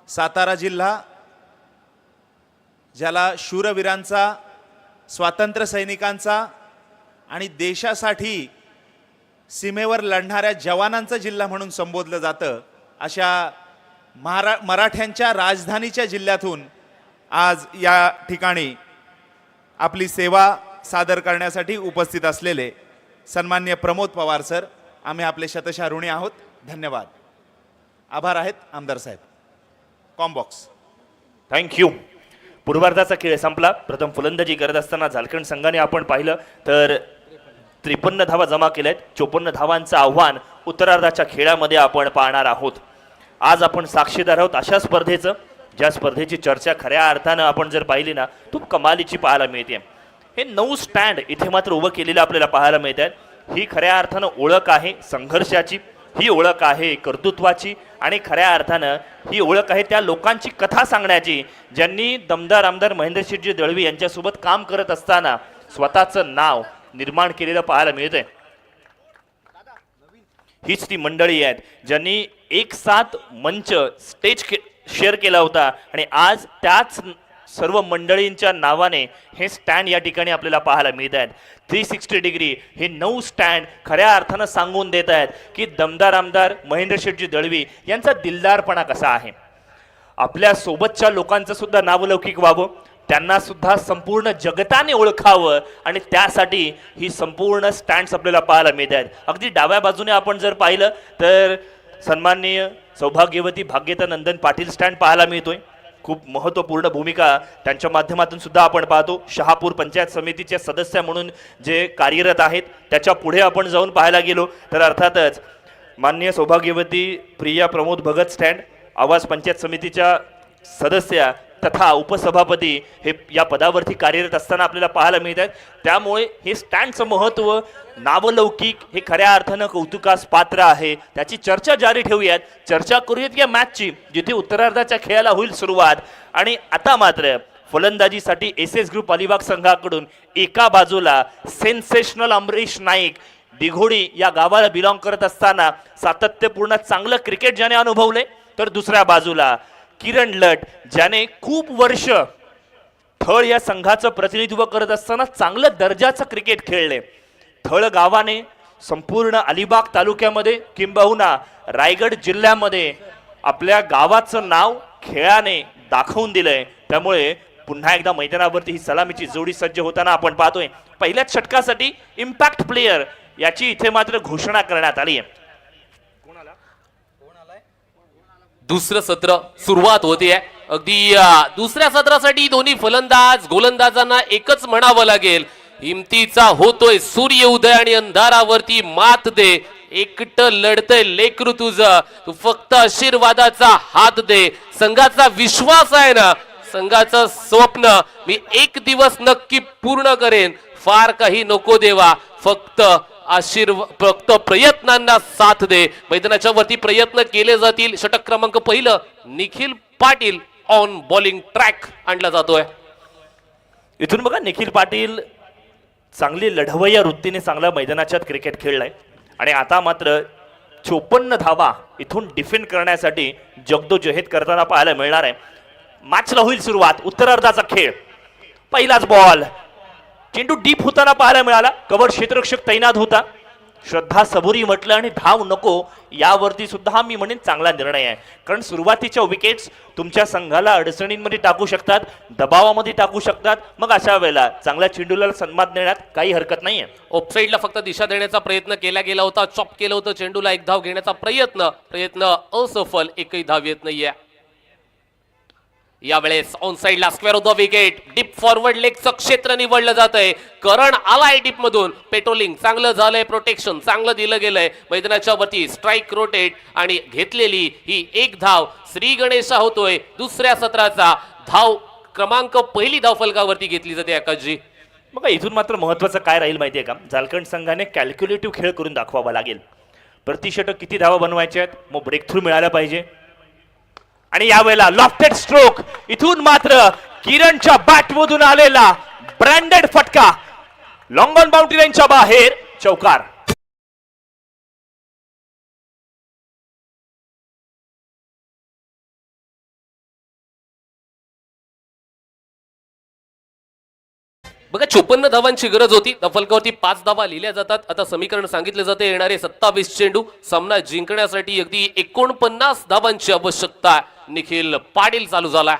सातारा जिल्हा ज्याला शूरवीरांचा, स्वातंत्र्य सैनिकांचा आणि देशासाठी सीमेवर लढणाऱ्या जवानांचा जिल्हा म्हणून संबोधलं जातं, अशा मराठ्यांच्या राजधानीच्या जिल्ह्यातून आज या ठिकाणी आपली सेवा सादर करण्यासाठी उपस्थित असलेले सन्माननीय प्रमोद पवार सर, आम्ही आपले शतशः ऋणी आहोत. धन्यवाद. आभार आहेत आमदार साहेब. कॉम्बॉक्स. थँक्यू. पूर्वार्धाचा खेळ संपला. प्रथम फलंदाजी करत असताना झारखंड संघाने आपण पाहिलं तर 53 धावा जमा केल्यात. 54 धावांचं आव्हान उत्तरार्धाच्या खेळामध्ये आपण पाहणार आहोत. आज आपण साक्षीदार आहोत अशा स्पर्धेचं, ज्या स्पर्धेची चर्चा खऱ्या अर्थानं आपण जर पाहिली ना खूप कमालीची पाहायला मिळते. हे 9 स्टँड इथे मात्र उभं केलेलं आपल्याला पाहायला मिळत आहेत. ही खऱ्या अर्थानं ओळख आहे संघर्षाची, ही ओळख आहे कर्तृत्वाची आणि खऱ्या अर्थानं ही ओळख आहे त्या लोकांची कथा सांगण्याची ज्यांनी दमदार आमदार महेंद्र शेठजी दळवी यांच्यासोबत काम करत असताना स्वतःचं नाव निर्माण केलेलं पाहायला मिळतंय. हीच ती मंडळी आहेत ज्यांनी एक साथ मंच स्टेज शेअर केला होता आणि आज त्याच सर्व मंडळींच्या नावाने हे स्टँड या ठिकाणी आपल्याला पाहायला मिळत आहेत. 360 डिग्री हे 9 स्टँड खऱ्या अर्थानं सांगून देत आहेत की दमदार आमदार महेंद्र शेठजी दळवी यांचा दिलदारपणा कसा आहे. आपल्या सोबतच्या लोकांचं सुद्धा नावलौकिक व्हावं, त्यांना सुद्धा संपूर्ण जगताने ओळखावं आणि त्यासाठी ही संपूर्ण स्टँड्स आपल्याला पाहायला मिळत आहेत. अगदी डाव्या बाजूने आपण जर पाहिलं तर सन्माननीय सौभाग्यवती भाग्यता नंदन पाटील स्टँड पाहायला मिळतोय. खूप महत्त्वपूर्ण भूमिका त्यांच्या माध्यमातून सुद्धा आपण पाहतो. शहापूर पंचायत समितीचे सदस्य म्हणून जे कार्यरत आहेत त्याच्या पुढे आपण जाऊन पाहायला गेलो तर अर्थातच माननीय सौभाग्यवती प्रिया प्रमोद भगत स्टँड आवाज पंचायत समितीच्या सदस्या तथा उपसभापती हे या पदावरती कार्यरत असताना आपल्याला पाहायला मिळत आहेत. त्यामुळे हे स्टँडचं महत्त्व नावलौकिक हे खऱ्या अर्थानं कौतुकास पात्र आहे. त्याची चर्चा जारी ठेवूयात, चर्चा करूयात या मॅचची जिथे उत्तरार्धाच्या खेळाला होईल सुरुवात. आणि आता मात्र फलंदाजीसाठी SS ग्रुप अलिबाग संघाकडून एका बाजूला सेन्सेशनल अमरीश नाईक दिघोडी या गावाला बिलॉंग करत असताना सातत्यपूर्ण चांगलं क्रिकेट ज्याने अनुभवले, तर दुसऱ्या बाजूला किरण लट ज्याने खूप वर्ष थळ या संघाचं प्रतिनिधित्व करत असताना चांगलं दर्जाचं क्रिकेट खेळले. थळ गावाने संपूर्ण अलिबाग तालुक्यामध्ये किंबहुना रायगड जिल्ह्यामध्ये आपल्या गावाचं नाव खेळाने दाखवून दिलंय. त्यामुळे पुन्हा एकदा मैदानावरती ही सलामीची जोडी सज्ज होताना आपण पाहतोय. पहिल्याच षटकासाठी इम्पॅक्ट प्लेयर याची इथे मात्र घोषणा करण्यात आली आहे. दुसरं सत्र सुरुवात होते. अगदी दुसऱ्या सत्रासाठी दोन्ही फलंदाज गोलंदाजांना एकच म्हणावं लागेल, हिमतीचा होतोय सूर्य उदय आणि अंधारावरती मात दे. एकटं लढतंय लेकरू तुझं, तू फक्त आशीर्वादाचा हात दे. संघाचा विश्वास आहे ना, संघाचं स्वप्न मी एक दिवस नक्की पूर्ण करेन. फार काही नको देवा, फक्त फक्त प्रयत्नांना साथ दे. मैदानाच्या वरती प्रयत्न केले जातील. षटक क्रमांक पहिलं Nikhil Patil on bowling track आणला जातोय. इथून बघा निखिल पाटील चांगली लढवय्या वृत्तीने चांगला मैदानाच्यात क्रिकेट खेळलाय आणि आता मात्र 54 धावा इथून डिफेंड करण्यासाठी जगदोजहद करताना पाहायला मिळणार आहे. मॅचला होईल सुरुवात. उत्तरार्धाचा खेळ. पहिलाच बॉल चेंडू डीप होताना पाहायला मिळाला. कव्हर क्षेत्ररक्षक तैनात होता. श्रद्धा सबुरी म्हटलं आणि धाव नको यावरती सुद्धा हा मी म्हणेन चांगला निर्णय आहे. कारण सुरुवातीच्या विकेट्स तुमच्या संघाला अडचणींमध्ये टाकू शकतात, दबावामध्ये टाकू शकतात. मग अशा वेळेला चांगल्या चेंडूला सन्मान देण्यात काही हरकत नाहीये. ऑफसाईडला फक्त दिशा देण्याचा प्रयत्न केला गेला होता. चॉप केलं होतं चेंडूला. एक धाव घेण्याचा प्रयत्न असफल. एकही धाव येत नाहीये. यावेळेस ऑन साइडला square of the wicket. Deep forward लेगचं क्षेत्र निवडलं जात आहे. करण आलाय डीप मधून. पेट्रोलिंग चांगलं झालंय, प्रोटेक्शन चांगलं दिलं गेलंय. मैदानाच्या वरती स्ट्राईक रोटेट आणि घेतलेली ही एक धाव श्री गणेशा होतोय. दुसऱ्या सत्राचा धाव क्रमांक पहिली धाव फलकावरती घेतली जाते. आकाशजी बघा इथून मात्र महत्वाचं काय राहील माहितीये का, झारखंड संघाने कॅल्क्युलेटिव्ह खेळ करून दाखवावा लागेल. प्रतिषटक किती धावा बनवायच्या आहेत, मग ब्रेक थ्रू मिळायला पाहिजे. आणि यावेळेला लॉफ्टेड स्ट्रोक. इथून मात्र किरणच्या बॅटमधून आलेला ब्रँडेड फटका लॉंग ऑन बाउंड्री लाईनच्या बाहेर. चौकार. बघा 54 धावांची गरज होती. फलकावरती 5 धावा लिहिल्या जातात. आता समीकरण सांगितले जाते. येणारे 27 चेंडू सामना जिंकण्यासाठी अगदी 49 धावांची आवश्यकता. निखिल पाटील चालू झाला.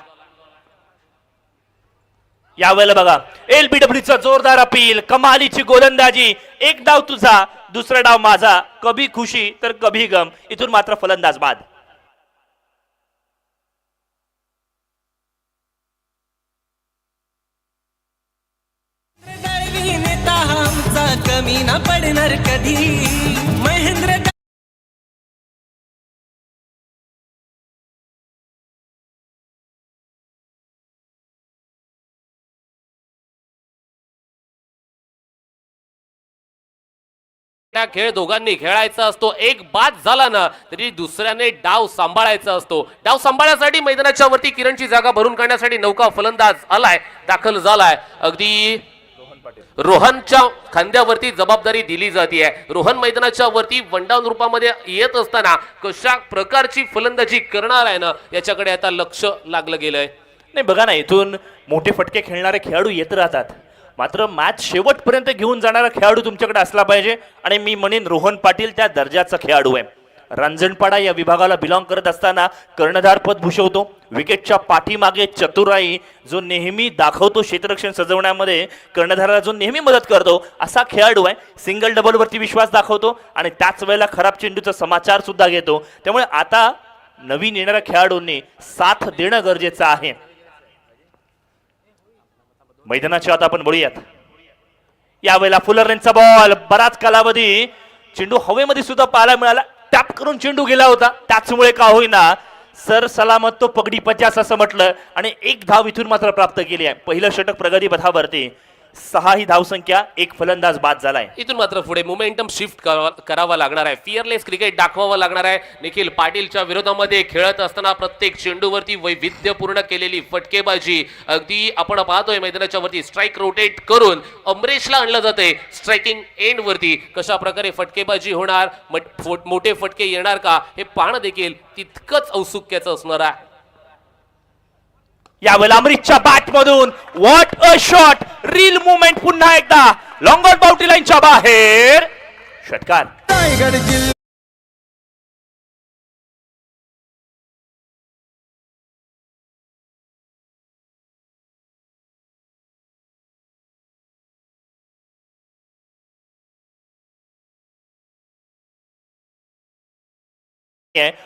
यावेळेला बघा LBWचा जोरदार अपील. कमालीची गोलंदाजी. एक डाव तुझा, दुसरा डाव माझा. कभी खुशी तर कभी गम. इथून मात्र फलंदाज बाद. दळवी नेता आमचा कमी ना पडणार कधी. महेंद्र खेळ दोघांनी खेळायचा असतो. एक बाद झाला ना तरी दुसऱ्याने डाव सांभाळायचा असतो. डाव सांभाळण्यासाठी मैदानाच्या वरती किरणची जागा भरून काढण्यासाठी नौका फलंदाज आलाय, दाखल झालाय. अगदी रोहनच्या खांद्यावरती जबाबदारी दिली जाते. रोहन मैदानाच्या वरती वनडाऊन रूपामध्ये येत असताना कशा प्रकारची फलंदाजी करणार आहे ना याच्याकडे आता लक्ष लागलं गेलंय. नाही बघा ना, इथून मोठे फटके खेळणारे खेळाडू येत राहतात, मात्र मॅच शेवटपर्यंत घेऊन जाणारा खेळाडू तुमच्याकडे असला पाहिजे. आणि मी म्हणेन रोहन पाटील त्या दर्जाचा खेळाडू आहे. रांजणपाडा या विभागाला बिलॉंग करत असताना कर्णधार पद भूषवतो. विकेटच्या पाठीमागे चतुराई जो नेहमी दाखवतो, क्षेत्ररक्षण सजवण्यामध्ये कर्णधाराला जो नेहमी मदत करतो असा खेळाडू आहे. सिंगल डबल वरती विश्वास दाखवतो आणि त्याच वेळेला खराब चेंडूचा समाचार सुद्धा घेतो. त्यामुळे आता नवीन येणाऱ्या खेळाडूंनी साथ देणं गरजेचं आहे. मैदानाची आता आपण बोलूयात. यावेळेला फुलरचा बॉल, बराच कालावधी चेंडू हवेमध्ये सुद्धा पाहायला मिळाला. टॅप करून चेंडू गेला होता, त्याचमुळे का होईना सर सलामत तो पगडी 50 असं म्हटलं आणि 1 धाव इथून मात्र प्राप्त केली आहे. पहिलं षटक प्रगती पथावरती. 6 ही धावसंख्या, 1 फलंदाज बाद झालाय. इथून मात्र पुढे मोमेंटम शिफ्ट करावा लागणार आहे. फिअरलेस क्रिकेट दाखवावं लागणार आहे. निखिल पाटीलच्या विरोधामध्ये खेळत असताना प्रत्येक चेंडूवरती वैविध्यपूर्ण केलेली फटकेबाजी. अगदी आपण पाहतोय मैदानाच्या वरती स्ट्राईक रोटेट करून अमरेशला आणलं जाते स्ट्रायकिंग एंड वरती. कशा प्रकारे फटकेबाजी होणार, मोठे फटके येणार का, हे पाहणं देखील तितकंच औत्सुक्याचं असणार आहे. यावेळेला अमरीशच्या बॅट मधून what a shot, reel movement पुन्हा एकदा लॉंग ऑन बाउंड्री लाईनच्या बाहेर. षटकार. रायगड जिल्हा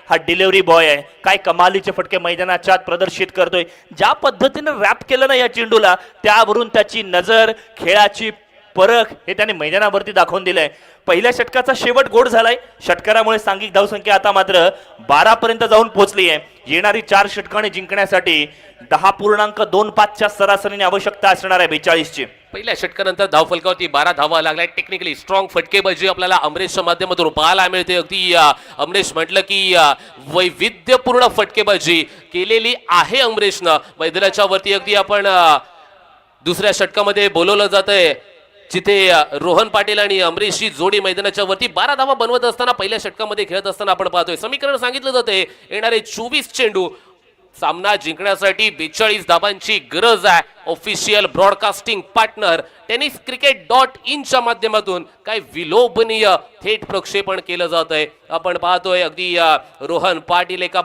हा डिलिव्हरी बॉय आहे. काय कमालीचे फटके मैदानाच्या आत प्रदर्शित करतोय. ज्या पद्धतीने रॅप केलं ना या चेंडूला, त्यावरून त्याची नजर, खेळाची परख हे त्याने मैदानावरती दाखवून दिलंय. पहिल्या षटकाचा शेवट गोड झालाय. षटकारामुळे सांघिक धावसंख्या आता मात्र 12 पर्यंत जाऊन पोहोचली आहे. येणारी 4 षटकाने जिंकण्यासाठी 10.25च्या सरासरीने आवश्यकता असणार आहे 42 ची. पहिल्या षटकानंतर धावफलकावरती 12 धावा लागल्या. टेक्निकली स्ट्रॉंग फटकेबाजी आपल्याला अमरेशच्या माध्यमातून पाहायला मिळते. अगदी अमरेश म्हटलं की वैविध्यपूर्ण फटकेबाजी केलेली आहे अमरेशनं मैदानाच्या वरती. अगदी आपण दुसऱ्या षटकामध्ये बोलवलं जातंय जिथे रोहन पाटील आणि अमरीशची जोडी मैदानाच्या वरती 12 धावा बनवत असताना पहिल्या षटकामध्ये खेळत असताना आपण पाहतोय. समीकरण सांगितलं जाते येणारे 24 चेंडू सामना जिंकण्यासाठी 42 धावांची गरज आहे. ऑफिशियल ब्रॉडकास्टिंग पार्टनर tenniscricket.in माध्यमातून काय विलोभनीय थेट प्रक्षेपण केलं जात आहे. आपण पाहतोय अगदी रोहन पाटील एका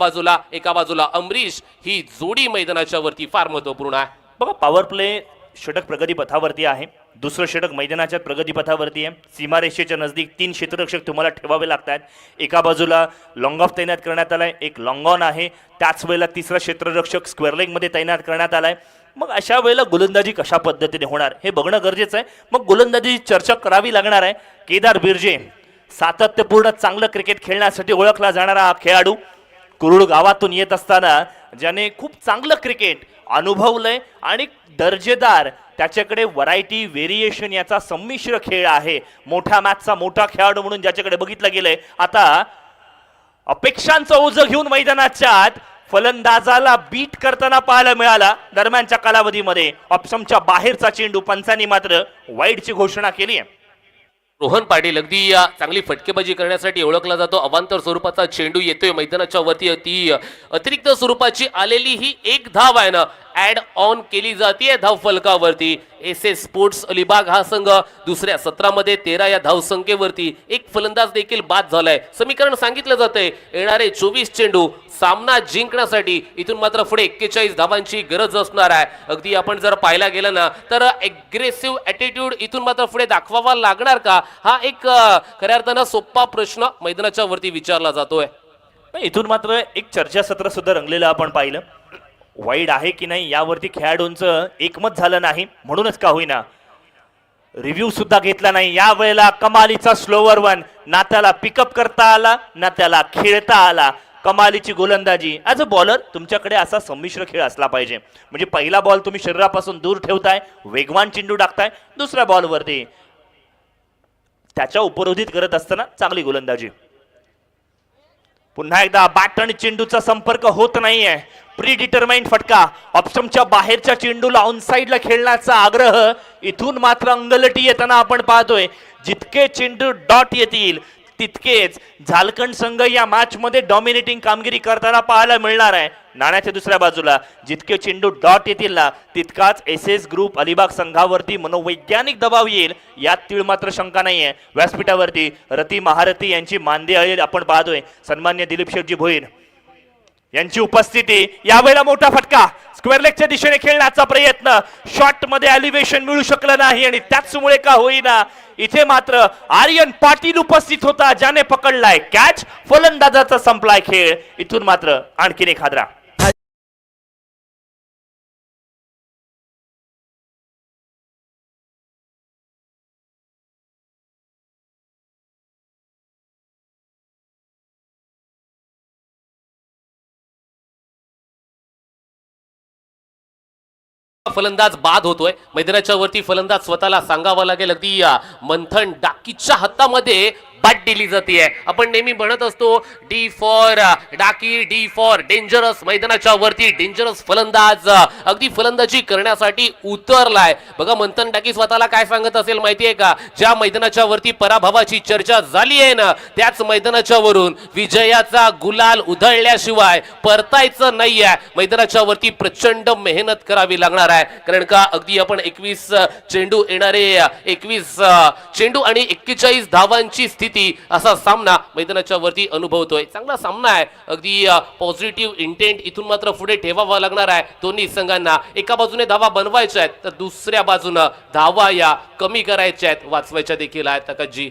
बाजूला अमरीश ही जोडी मैदानाच्या वरती फार महत्वपूर्ण आहे. बघा, पॉवर प्ले षटक प्रगती पथावरती आहे. दुसरं षटक मैदानाच्या प्रगती पथावरती आहे. सीमारेषेच्या नजदीक 3 क्षेत्ररक्षक तुम्हाला ठेवावे लागतात. एका बाजूला लॉंग ऑफ तैनात करण्यात आलाय, एक लॉंग ऑन आहे. त्याच वेळेला तिसरा क्षेत्ररक्षक स्क्वेअर लेग मध्ये तैनात करण्यात आलाय. मग अशा वेळेला गोलंदाजी कशा पद्धतीने होणार हे बघणं गरजेचं आहे. मग गोलंदाजीची चर्चा करावी लागणार आहे. केदार बिर्जे सातत्यपूर्ण चांगलं क्रिकेट खेळण्यासाठी ओळखला जाणारा हा खेळाडू कुरुड गावातून येत असताना ज्याने खूप चांगलं क्रिकेट अनुभवलंय आणि दर्जेदार त्याच्याकडे व्हरायटी व्हेरिएशन याचा संमिश्र खेळ आहे. मोठ्या मॅचचा मोठा खेळाडू म्हणून ज्याच्याकडे बघितलं गेलंय, आता अपेक्षांचं ओझं घेऊन मैदानाच्या आत फलंदाजाला बीट करताना पाहायला मिळाला. दरम्यानच्या कालावधीमध्ये ऑप्शनच्या बाहेरचा चेंडू पंचांनी मात्र वाईडची घोषणा केली आहे. रोहन पाटील अगदी चांगली फटकेबाजी करण्यासाठी ओळखला जातो. अवांतर स्वरूपाचा चेंडू येतोय मैदानाच्या वरती. ती अतिरिक्त स्वरूपाची आलेली ही 1 धाव आहे ना ऍड ऑन केली जाते धाव फलकावरती. SS स्पोर्ट्स अलिबाग हा संघ दुसऱ्या सत्रामध्ये 13 या धावसंख्येवरती 1 फलंदाज देखील बाद झालाय. समीकरण सांगितलं जातंय येणारे 24 चेंडू सामना जिंकण्यासाठी इथून मात्र पुढे 41 धावांची गरज असणार आहे. अगदी आपण जर पाहायला गेलं ना तर अग्रेसिव्ह ॲटिट्यूड इथून मात्र पुढे दाखवावा लागणार का, हा एक खऱ्या अर्थानं सोपा प्रश्न मैदानाच्या वरती विचारला जातोय. इथून मात्र एक चर्चासत्र सुद्धा रंगलेलं आपण पाहिलं. वाईड आहे की नाही यावरती खेळाडूंचं एकमत झालं नाही, म्हणूनच का होईना रिव्ह्यू सुद्धा घेतला नाही. या वेळेला कमालीचा स्लोवर वन, ना त्याला पिकअप करता आला ना त्याला खेळता आला. कमालीची गोलंदाजी. ॲज अ बॉलर तुमच्याकडे असा संमिश्र खेळ असला पाहिजे. म्हणजे पहिला बॉल तुम्ही शरीरापासून दूर ठेवताय, वेगवान चेंडू टाकताय. दुसऱ्या बॉलवरती त्याच्या उपरोधित करत असताना चांगली गोलंदाजी. पुन्हा एकदा बॅट आणि चेंडूचा संपर्क होत नाहीये. प्री डिटरमाइंड फटका. ऑप्शनच्या बाहेरच्या चेंडूला ऑन साइडला खेळण्याचा आग्रह. इथून मात्र अंगलटी येताना आपण पाहतोय जितके चेंडू डॉट येतील तितकेच झारखंड संघ या मॅच मध्ये डॉमिनेटिंग कामगिरी करताना पाहायला मिळणार आहे. नाण्याच्या दुसऱ्या बाजूला जितके चेंडू डॉट येतील ना तितकाच एस एस ग्रुप अलिबाग संघावरती मनोवैज्ञानिक दबाव येईल यात तीळ मात्र शंका नाहीये. व्यासपीठावरती रती महारथी यांची मानदे आहे आपण पाहतोय. सन्मान्य दिलीप शेठजी भोईर यांची उपस्थिती. यावेळेला मोठा फटका स्क्वेअर लेगच्या दिशेने खेळण्याचा प्रयत्न. शॉट मध्ये एलिव्हेशन मिळू शकलं नाही आणि त्याचमुळे का होईना इथे मात्र आर्यन पाटील उपस्थित होता ज्याने पकडलाय कॅच. फलंदाजाचा संपलाय खेळ. इथून मात्र आणखीन एक हादरा. फलंदाज बाद होतोय मैदानाच्या वरती. फलंदाज स्वतःला सांगावं लागेल अगदी मंथन डाकीच्या हातामध्ये बॅट दिली जाते. आपण नेहमी म्हणत असतो D for Daki, D for dangerous. मैदानाच्या वरती डेंजरस फलंदाज अगदी फलंदाजी करण्यासाठी उतरलाय. बघा मंथन डाकी स्वतःला काय सांगत असेल माहितीये का? ज्या मैदानाच्या वरती पराभवाची चर्चा झाली आहे ना त्याच मैदानाच्या वरून विजयाचा गुलाल उधळल्याशिवाय परतायचं नाहीये. मैदानाच्या वरती प्रचंड मेहनत करावी लागणार आहे कारण का अगदी आपण 21 चेंडू येणारे 21 चेंडू आणि 41 धावांची स्थिती असा सामना मैदानाच्या वरती अनुभवतोय. चांगला सामना आहे. अगदी पॉझिटिव्ह इंटेंट इथून मात्र पुढे ठेवावा लागणार आहे दोन्ही संघांना. एका बाजूने धावा बनवायच्या आहेत तर दुसऱ्या बाजूनं धावा या कमी करायच्या आहेत, वाचवायच्या देखील आहेत. तकजी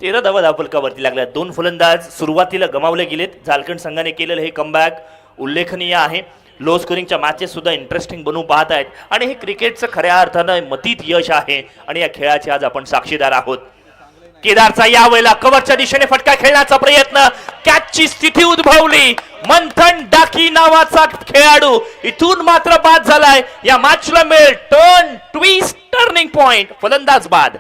13 धावा धावफलकावरती लागल्या. 2 फलंदाज सुरुवातीला गमावले गेलेत. झारखंड संघाने केलेलं हे कमबॅक उल्लेखनीय आहे. लो स्कोरिंगच्या मॅचेस सुद्धा इंटरेस्टिंग बनवून पाहत आहेत आणि हे क्रिकेटचं खऱ्या अर्थानं मतीत यश आहे आणि या खेळाचे आज आपण साक्षीदार आहोत. केदारचा यावेळेला कव्हरच्या दिशेने फटका खेळण्याचा प्रयत्न. कॅचची स्थिती उद्भवली. मंथन डाकी नावाचा खेळाडू इथून मात्र बाद झालाय. या मॅचला मिळेल टर्न ट्विस्ट टर्निंग पॉइंट. फलंदाज बाद.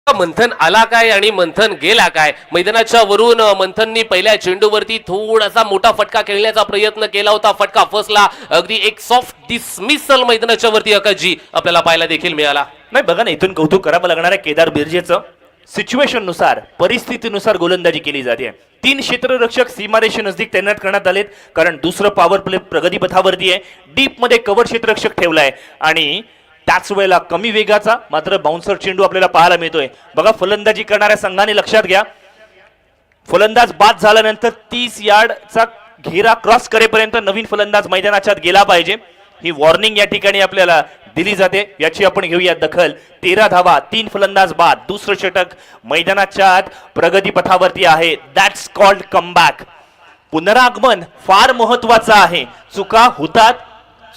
मंथन आला काय आणि मंथन गेला काय? मैदानाच्या वरून मंथननी पहिल्या चेंडूवरती थोडासा मोठा फटका खेळण्याचा प्रयत्न केला होता. फटका फसला. अगदी एक सॉफ्ट डिसमिसल मैदानाच्या वरती अकाजी आपल्याला पाहायला देखील मिळाला. नाही बघा ना इथून कौतुक करावं लागणार आहे केदार बिर्जेचं. सिच्युएशन नुसार परिस्थितीनुसार गोलंदाजी केली जाते. 3 क्षेत्ररक्षक सीमारेषे नजदीक तैनात करण्यात आलेत कारण दुसरं पॉवर प्ले प्रगतीपथावरती आहे. डीप मध्ये कव्हर क्षेत्ररक्षक ठेवलाय आणि त्याच वेळेला कमी वेगाचा मात्र बाउन्सर चेंडू आपल्याला पाहायला मिळतोय. बघा फलंदाजी करणाऱ्या संघाने लक्षात घ्या फलंदाज बाद झाल्यानंतर 30 यार्डचा घेरा क्रॉस करेपर्यंत नवीन फलंदाज मैदानाच्या आत गेला पाहिजे. ही वॉर्निंग या ठिकाणी आपल्याला दिली जाते. याची आपण घेऊया दखल. 13 धावा 3 फलंदाज बाद. दुसरं षटक मैदानाच्या आत प्रगतीपथावरती आहे. That's called comeback. पुनरागमन फार महत्वाचं आहे. चुका होतात,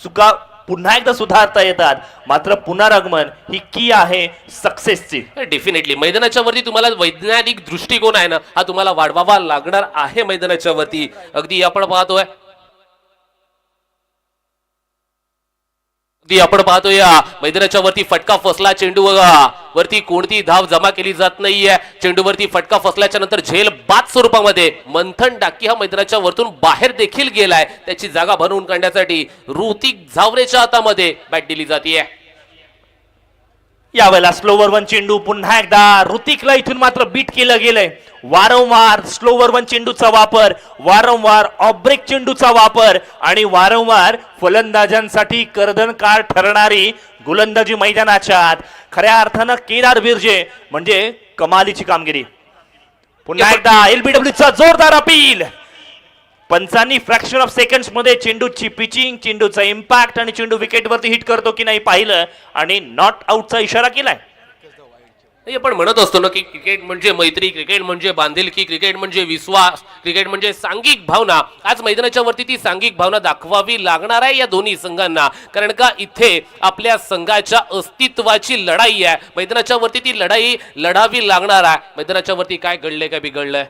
चुका पुन्हा एकदा सुधारता येतात मात्र पुनरागमन ही की आहे सक्सेसची. डेफिनेटली मैदानाच्या वरती तुम्हाला वैज्ञानिक दृष्टिकोन आहे ना हा तुम्हाला वाढवावा लागणार आहे मैदानाच्या वरती. अगदी आपण पाहतोय या मैदानाच्या वरती फटका फसला. चेंडू वरती कोणती धाव जमा केली जात नाहीये. चेंडूवरती फटका फसल्याच्या नंतर झेल बाद स्वरूपामध्ये मंथन डाकी हा मैदानाच्या वरतून बाहेर देखील गेलाय. त्याची जागा भरून काढण्यासाठी ऋतिक झावरेच्या हातामध्ये बॅट दिली जाते. यावेळेला स्लोवर 1 चेंडू पुन्हा एकदा ऋतिकला इथून मात्र बीट केलं गेलंय. वारंवार स्लोवर 1 चेंडूचा वापर, वारंवार ऑब्रेक चेंडूचा वापर आणि वारंवार फलंदाजांसाठी कर्दनकार ठरणारी गोलंदाजी मैदानाच्या आत. खऱ्या अर्थानं केदार बिर्जे म्हणजे कमालीची कामगिरी. पुन्हा एकदा एलबीडब्ल्यूचा जोरदार अपील. पंचांनी फ्रॅक्शन ऑफ सेकंड्स मध्ये चेंडूची पिचिंग, चेंडूचा इम्पॅक्ट आणि चेंडू विकेटवरती हिट करतो की नाही पाहिलं आणि नॉट आउटचा इशारा केलाय. आपण म्हणत असतो ना की क्रिकेट म्हणजे मैत्री, क्रिकेट म्हणजे बांधिलकी, क्रिकेट म्हणजे विश्वास, क्रिकेट म्हणजे सांघिक भावना. आज मैदानाच्या वरती ती सांघिक भावना दाखवावी लागणार आहे या दोन्ही संघांना कारण का इथे आपल्या संघाच्या अस्तित्वाची लढाई आहे. मैदानाच्या वरती ती लढाई लढावी लागणार आहे. मैदानाच्या वरती काय घडलंय काय बिघडलंय.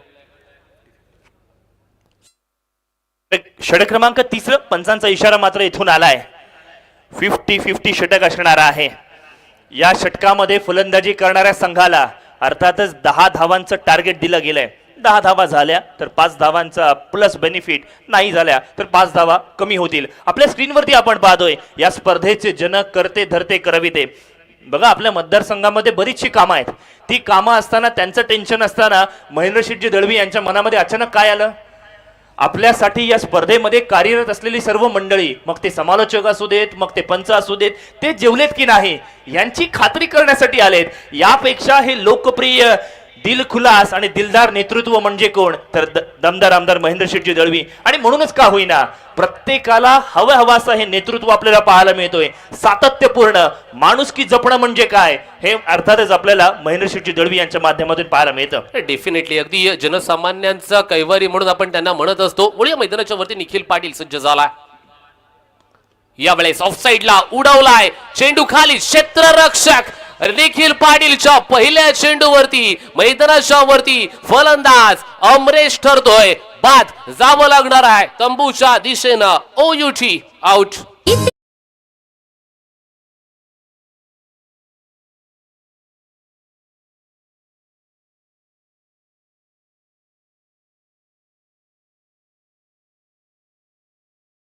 षटक क्रमांक 3 पंचांचा इशारा मात्र इथून आलाय. 50-50 षटक असणार आहे. या षटकामध्ये फलंदाजी करणाऱ्या संघाला अर्थातच 10 धावांचं टार्गेट दिलं गेलंय. 10 धावा झाल्या तर 5 धावांचा प्लस बेनिफिट, नाही झाल्या तर 5 धावा कमी होतील. आपल्या स्क्रीनवरती आपण पाहतोय या स्पर्धेचे जनक, करते धरते करविते. बघा, आपल्या मतदारसंघामध्ये बरीचशी कामं आहेत. ती कामं असताना, त्यांचं टेन्शन असताना महेंद्र शेठजी दळवी यांच्या मनामध्ये अचानक काय आलं? आपल्यासाठी या स्पर्धेमध्ये कार्यरत असलेली सर्व मंडळी, मग ते समालोचक असू देत, मग ते पंच असू देत, ते जेवलेत की नाही यांची खात्री करण्यासाठी आलेत. यापेक्षा हे लोकप्रिय, दिलखुलास आणि दिलदार नेतृत्व म्हणजे कोण? तर दमदार आमदार महेंद्र शेठजी दळवी. आणि म्हणूनच का होईना प्रत्येकाला हवं असं हे नेतृत्व आपल्याला पाहायला मिळतोय. सातत्यपूर्ण माणुसकी जपणं म्हणजे काय, हे अर्थातच आपल्याला महेंद्र शेठजी दळवी यांच्या माध्यमातून पाहायला मिळतं. डेफिनेटली अगदी जनसामान्यांचा कैवारी म्हणून आपण त्यांना म्हणत असतो. वळूया मैदानाच्या वरती. निखिल पाटील सज्ज झाला. यावेळेस ऑफसाईडला उडवलाय चेंडू, खाली क्षेत्ररक्षक निखिल पाटीलच्या पहिल्या चेंडूवरती मैदानाच्या वरती फलंदाज अमरेश ठरतोय. बाद जावं लागणार आहे तंबूच्या दिशेनं. OUT out.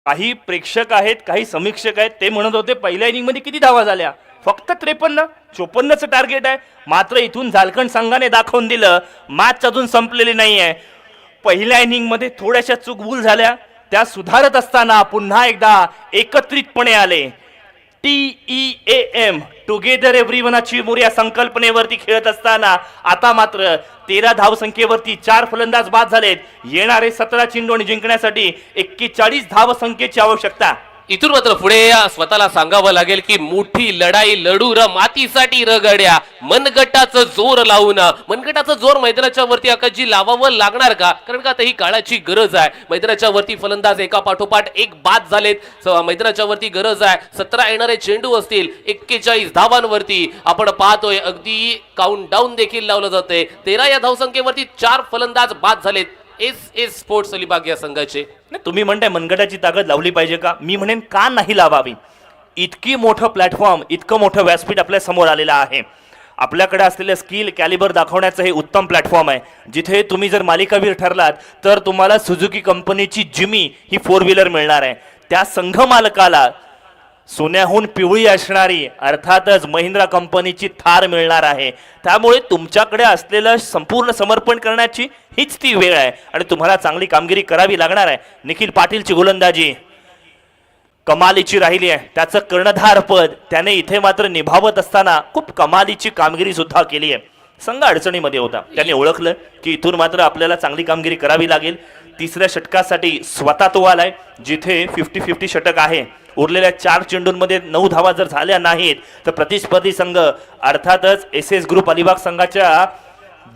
काही प्रेक्षक आहेत, काही समीक्षक आहेत, ते म्हणत होते पहिल्या इनिंग मध्ये किती धावा झाल्या? फक्त 53. 54चं टार्गेट आहे. मात्र इथून झारखंड संघाने दाखवून दिलं मॅच अजून संपलेली नाही आहे. पहिल्या इनिंग मध्ये थोड्याशा चूकभूल झाल्या, त्या सुधारत असताना पुन्हा एकदा एकत्रितपणे आले. TEAM टुगेदर एव्हरीवन अचीव्ह या संकल्पनेवरती खेळत असताना आता मात्र 13 धावसंख्येवरती 4 फलंदाज बाद झालेत. येणारे 17 चेंडू आणि जिंकण्यासाठी 41 धावसंख्येची आवश्यकता. इथून मात्र पुढे स्वतःला सांगावं लागेल की मोठी लढाई लढू र मातीसाठी रगड्या. मनगटाचं जोर लावून, मनगटाचं जोर मैदानाच्या वरती आकाशजी लावावं लागणार का? कारण का आता ही काळाची गरज आहे. मैदानाच्या वरती फलंदाज एका पाठोपाठ एक बाद झालेत. मैदानाच्या वरती गरज आहे. 17 येणारे चेंडू असतील 41 धावांवरती. आपण पाहतोय अगदी काउंट डाऊन देखील लावलं जातंय. 13 या धावसंख्येवरती 4 फलंदाज बाद झालेत एस स्पोर्ट्स अलिबाग या संघाचे. तुम्ही म्हणताय मनगटाची ताकद लावली पाहिजे का? मी म्हणेन का नाही लावावी. इतकी मोठं प्लॅटफॉर्म, इतकं मोठं व्यासपीठ आपल्या समोर आलेलं आहे. आपल्याकडे असलेलं स्किल कॅलिबर दाखवण्याचं हे उत्तम प्लॅटफॉर्म आहे. जिथे तुम्ही जर मालिकावीर ठरलात तर तुम्हाला सुझुकी कंपनीची जिमी ही 4 व्हीलर मिळणार आहे. त्या संघ मालकाला सोन्याहून पिवळी असणारी अर्थातच महिंद्रा कंपनीची थार मिळणार आहे. त्यामुळे तुमच्याकडे असलेलं संपूर्ण समर्पण करण्याची हीच ती वेळ आहे आणि तुम्हाला चांगली कामगिरी करावी लागणार आहे. निखिल पाटीलची गोलंदाजी कमालीची राहिली आहे. त्याचं कर्णधार पद त्याने इथे मात्र निभावत असताना खूप कमालीची कामगिरी सुद्धा केली आहे. संघ अडचणीमध्ये होता, त्याने ओळखलं की इथून मात्र आपल्याला चांगली कामगिरी करावी लागेल. तिसऱ्या षटकासाठी स्वतः तो आलाय, जिथे 50-50 षटक आहे. उरलेल्या 4 चेंडूंमध्ये 9 धावा जर झाल्या नाहीत तर प्रतिस्पर्धी संघ अर्थातच SS ग्रुप अलिबाग संघाच्या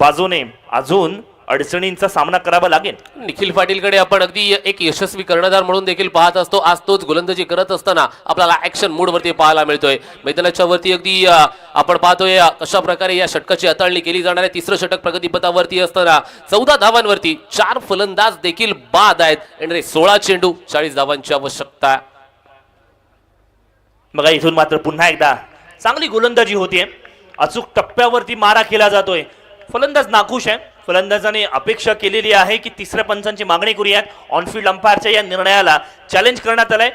बाजूने अजून अडचणींचा सामना करावा लागेल. निखिल पाटीलकडे आपण अगदी एक यशस्वी कर्णधार म्हणून देखील पाहत असतो. आज तोच गोलंदाजी करत असताना आपल्याला ऍक्शन मोड वरती पाहायला मिळतोय. मैदानाच्या वरती अगदी आपण पाहतोय कशा प्रकारे या षटकाची हाताळणी केली जाणार आहे. तिसरं षटक प्रगतीपथावरती असताना 14 धावांवरती 4 फलंदाज देखील बाद आहेत. आणि 16 चेंडू 40 धावांची आवश्यकता. बघा, इथून मात्र पुन्हा एकदा चांगली गोलंदाजी होतीये. अचूक टप्प्यावरती मारा केला जातोय. फलंदाज नाखुश आहे. फलंदाजाने अपेक्षा केलेली आहे की तिसऱ्या पंचांची मागणी करूयात. ऑनफिल्ड अंपायरच्या या निर्णयाला चॅलेंज करण्यात आलंय.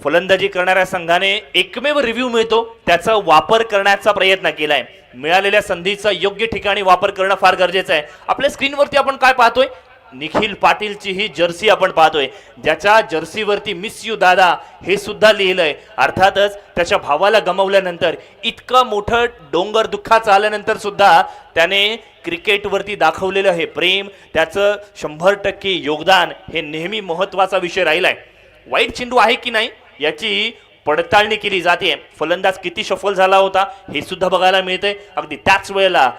फलंदाजी करणाऱ्या संघाने एकमेव रिव्ह्यू मिळतो त्याचा वापर करण्याचा प्रयत्न केलाय. मिळालेल्या संधीचा योग्य ठिकाणी वापर करणं फार गरजेचं आहे. आपल्या स्क्रीनवरती आपण काय पाहतोय? निखिल पाटीलची ही जर्सी आपण पाहतोय, ज्याच्या जर्सीवरती मिस यू दादा हे सुद्धा लिहिलंय. अर्थातच त्याच्या भावाला गमावल्यानंतर इतकं मोठं डोंगर दुःखाचं आल्यानंतर सुद्धा त्याने क्रिकेटवरती दाखवलेलं हे प्रेम, त्याचं 100% योगदान हे नेहमी महत्त्वाचा विषय राहिलाय. वाईट चेंडू आहे की नाही याची पडताळणी केली जाते. फलंदाज किती सफल झाला होता हे सुद्धा बघायला मिळतंय. अगदी त्याच वेळेला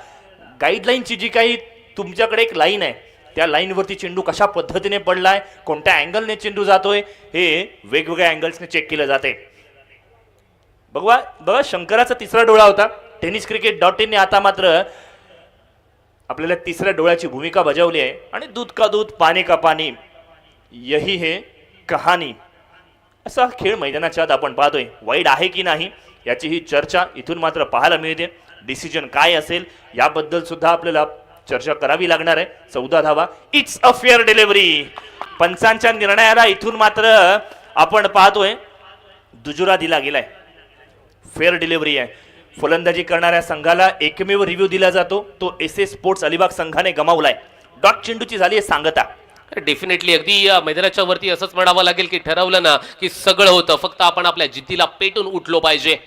गाईडलाईनची जी काही तुमच्याकडे एक लाईन आहे त्या लाईनवरती चेंडू कशा पद्धतीने पडलाय, कोणत्या अँगलने चेंडू जातोय हे वेगवेगळ्या अँगल्सने चेक केलं जाते. बघा शंकराचा तिसरा डोळा होता. tenniscricket.in ने आता मात्र आपल्याला तिसऱ्या डोळ्याची भूमिका बजावली आहे. आणि दूध का दूध पाणी का पाणी यही है कहाणी असा खेळ मैदानाच्या आत आपण पाहतोय. वाईड आहे की नाही याची ही चर्चा इथून मात्र पाहायला मिळते. डिसिजन काय असेल याबद्दल सुद्धा आपल्याला चर्चा करावी लागणार आहे. 14 धावा, इट्स अ फेअर डिलिव्हरी. पंचांच्या निर्णयाला इथून मात्र आपण पाहतोय दुजुरा दिला गेलाय. फेअर डिलिव्हरी आहे. फलंदाजी करणाऱ्या संघाला एकमेव रिव्ह्यू दिला जातो, तो एस एस स्पोर्ट्स अलिबाग संघाने गमावलाय. डॉट चेंडूची झाली आहे सांगता. डेफिनेटली अगदी मैदानाच्या वरती असंच म्हणावं लागेल की ठरवलं ना की सगळं होतं, फक्त आपण आपल्या जिद्दीला पेटून उठलो पाहिजे.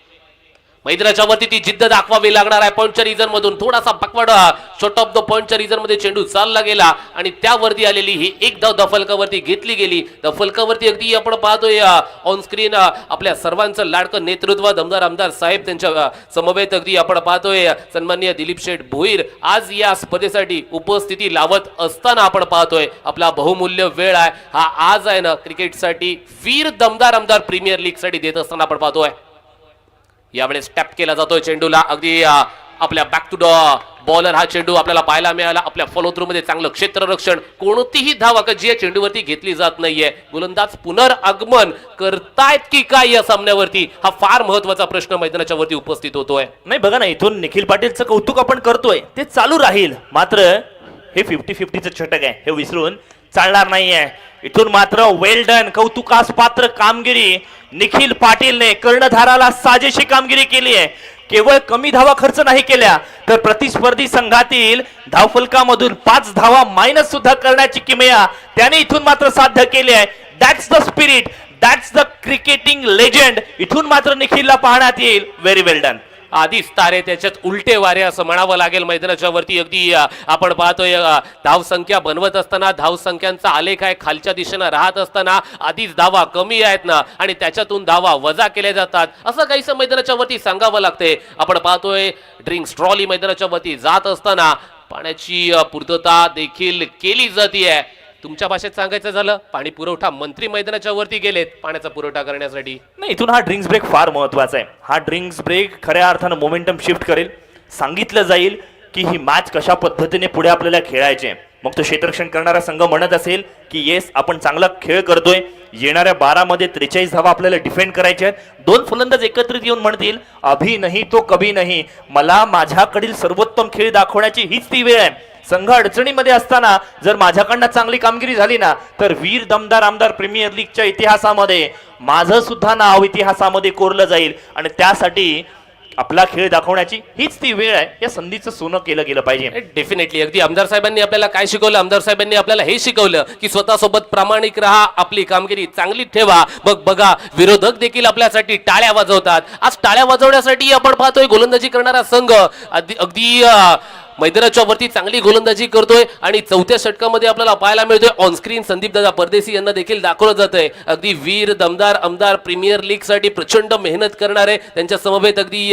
मैदानाच्या वरती ती जिद्द दाखवावी लागणार आहे. पॉइंटच्या रिझन मधून थोडासा पकवाडा शॉर्ट ऑफ द पॉइंटच्या रिझन मध्ये चेंडू चालला गेला आणि त्यावरती आलेली ही एक धाव दफलकावरती घेतली गेली. दफलकावरती अगदी आपण पाहतोय ऑन स्क्रीन आपल्या सर्वांचं लाडकं नेतृत्व दमदार आमदार साहेब त्यांच्या समवेत अगदी आपण पाहतोय सन्माननीय दिलीप शेठ भोईर आज या स्पर्धेसाठी उपस्थिती लावत असताना आपण पाहतोय आपला बहुमूल्य वेळ आहे हा आज आहे ना क्रिकेटसाठी वीर दमदार आमदार प्रीमियर लीग साठी देत असताना आपण पाहतोय. यावेळेस टॅप केला जातोय चेंडूला. अगदी आपल्या बॅक टू द बॉलर हा चेंडू आपल्याला पाहायला मिळाला. आपल्या फॉलो थ्रू मध्ये चांगलं क्षेत्ररक्षण, कोणतीही धाव जी या चेंडूवरती घेतली जात नाहीये. गोलंदाज पुनरागमन करतायत की काय या सामन्यावरती, हा फार महत्वाचा प्रश्न मैदानाच्या वरती उपस्थित होतोय. नाही बघा ना, इथून निखिल पाटीलचं कौतुक आपण करतोय ते चालू राहील, मात्र हे 50-50चं छटक आहे हे विसरून चालणार नाहीये. इथून मात्र वेल डन, कौतुकास पात्र कामगिरी निखिल पाटीलने कर्णधाराला साजेशी कामगिरी केली आहे. केवळ कमी धावा खर्च नाही केल्या तर प्रतिस्पर्धी संघातील धावफलकामधून 5 धावा मायनस सुद्धा करण्याची किमया त्याने इथून मात्र साध्य केली आहे. That's the spirit, that's the cricketing legend. इथून मात्र निखिलला पाहण्यात येईल. व्हेरी वेल डन. आधीच तारे त्याच्यात उलटे वारे असं म्हणावं लागेल. मैदानाच्या वरती अगदी आपण पाहतोय धावसंख्या बनवत असताना धावसंख्यांचा आलेख आहे खालच्या दिशेनं राहत असताना आधीच धावा कमी आहेत ना आणि त्याच्यातून धावा वजा केल्या जातात असं काहीसं मैदानाच्या वरती सांगावं लागते. आपण पाहतोय ड्रिंक्स ट्रॉली मैदानाच्या वरती जात असताना पाण्याची पूर्तता देखील केली जाते. तुमच्या भाषेत सांगायचं झालं पाणी पुरवठा मंत्री मैदानाच्या वरती गेलेत पाण्याचा पुरवठा करण्यासाठी. नाही, इथून हा ड्रिंक्स ब्रेक फार महत्वाचा आहे. हा ड्रिंक्स ब्रेक खऱ्या अर्थानं मोमेंटम शिफ्ट करेल. सांगितलं जाईल की ही मॅच कशा पद्धतीने पुढे आपल्याला खेळायचे. मग तो क्षेत्ररक्षण करणारा संघ म्हणत असेल की येस आपण चांगला खेळ करतोय, येणाऱ्या 12 मध्ये 43 धावा आपल्याला डिफेंड करायच्या आहेत. 2 फलंदाज एकत्रित येऊन म्हणतील अभी नाही तो कभी नाही, मला माझ्याकडील सर्वोत्तम खेळ दाखवण्याची हीच ती वेळ आहे. संघ अडचणीमध्ये असताना जर माझ्याकडनं चांगली कामगिरी झाली ना तर वीर दमदार आमदार प्रीमियर लीगच्या इतिहासामध्ये माझं सुद्धा नाव इतिहासामध्ये कोरलं जाईल आणि त्यासाठी आपला खेळ दाखवण्याची हीच ती वेळ आहे. या संधीचं सोनं केलं गेलं पाहिजे. डेफिनेटली अगदी आमदार साहेबांनी आपल्याला काय शिकवलं, आमदार साहेबांनी आपल्याला हे शिकवलं की स्वतःसोबत प्रामाणिक राहा, आपली कामगिरी चांगली ठेवा. मग बघा विरोधक देखील आपल्यासाठी टाळ्या वाजवतात. आज टाळ्या वाजवण्यासाठी आपण पाहतोय गोलंदाजी करणारा संघ अगदी मैदानाच्या वरती चांगली गोलंदाजी करतोय आणि 4थ्या षटकामध्ये आपल्याला पाहायला मिळतोय ऑन स्क्रीन संदीप दादा परदेशी यांना देखील दाखवलं जातंय अगदी वीर दमदार आमदार प्रीमियर लीग साठी प्रचंड मेहनत करणारे. त्यांच्या समवेत अगदी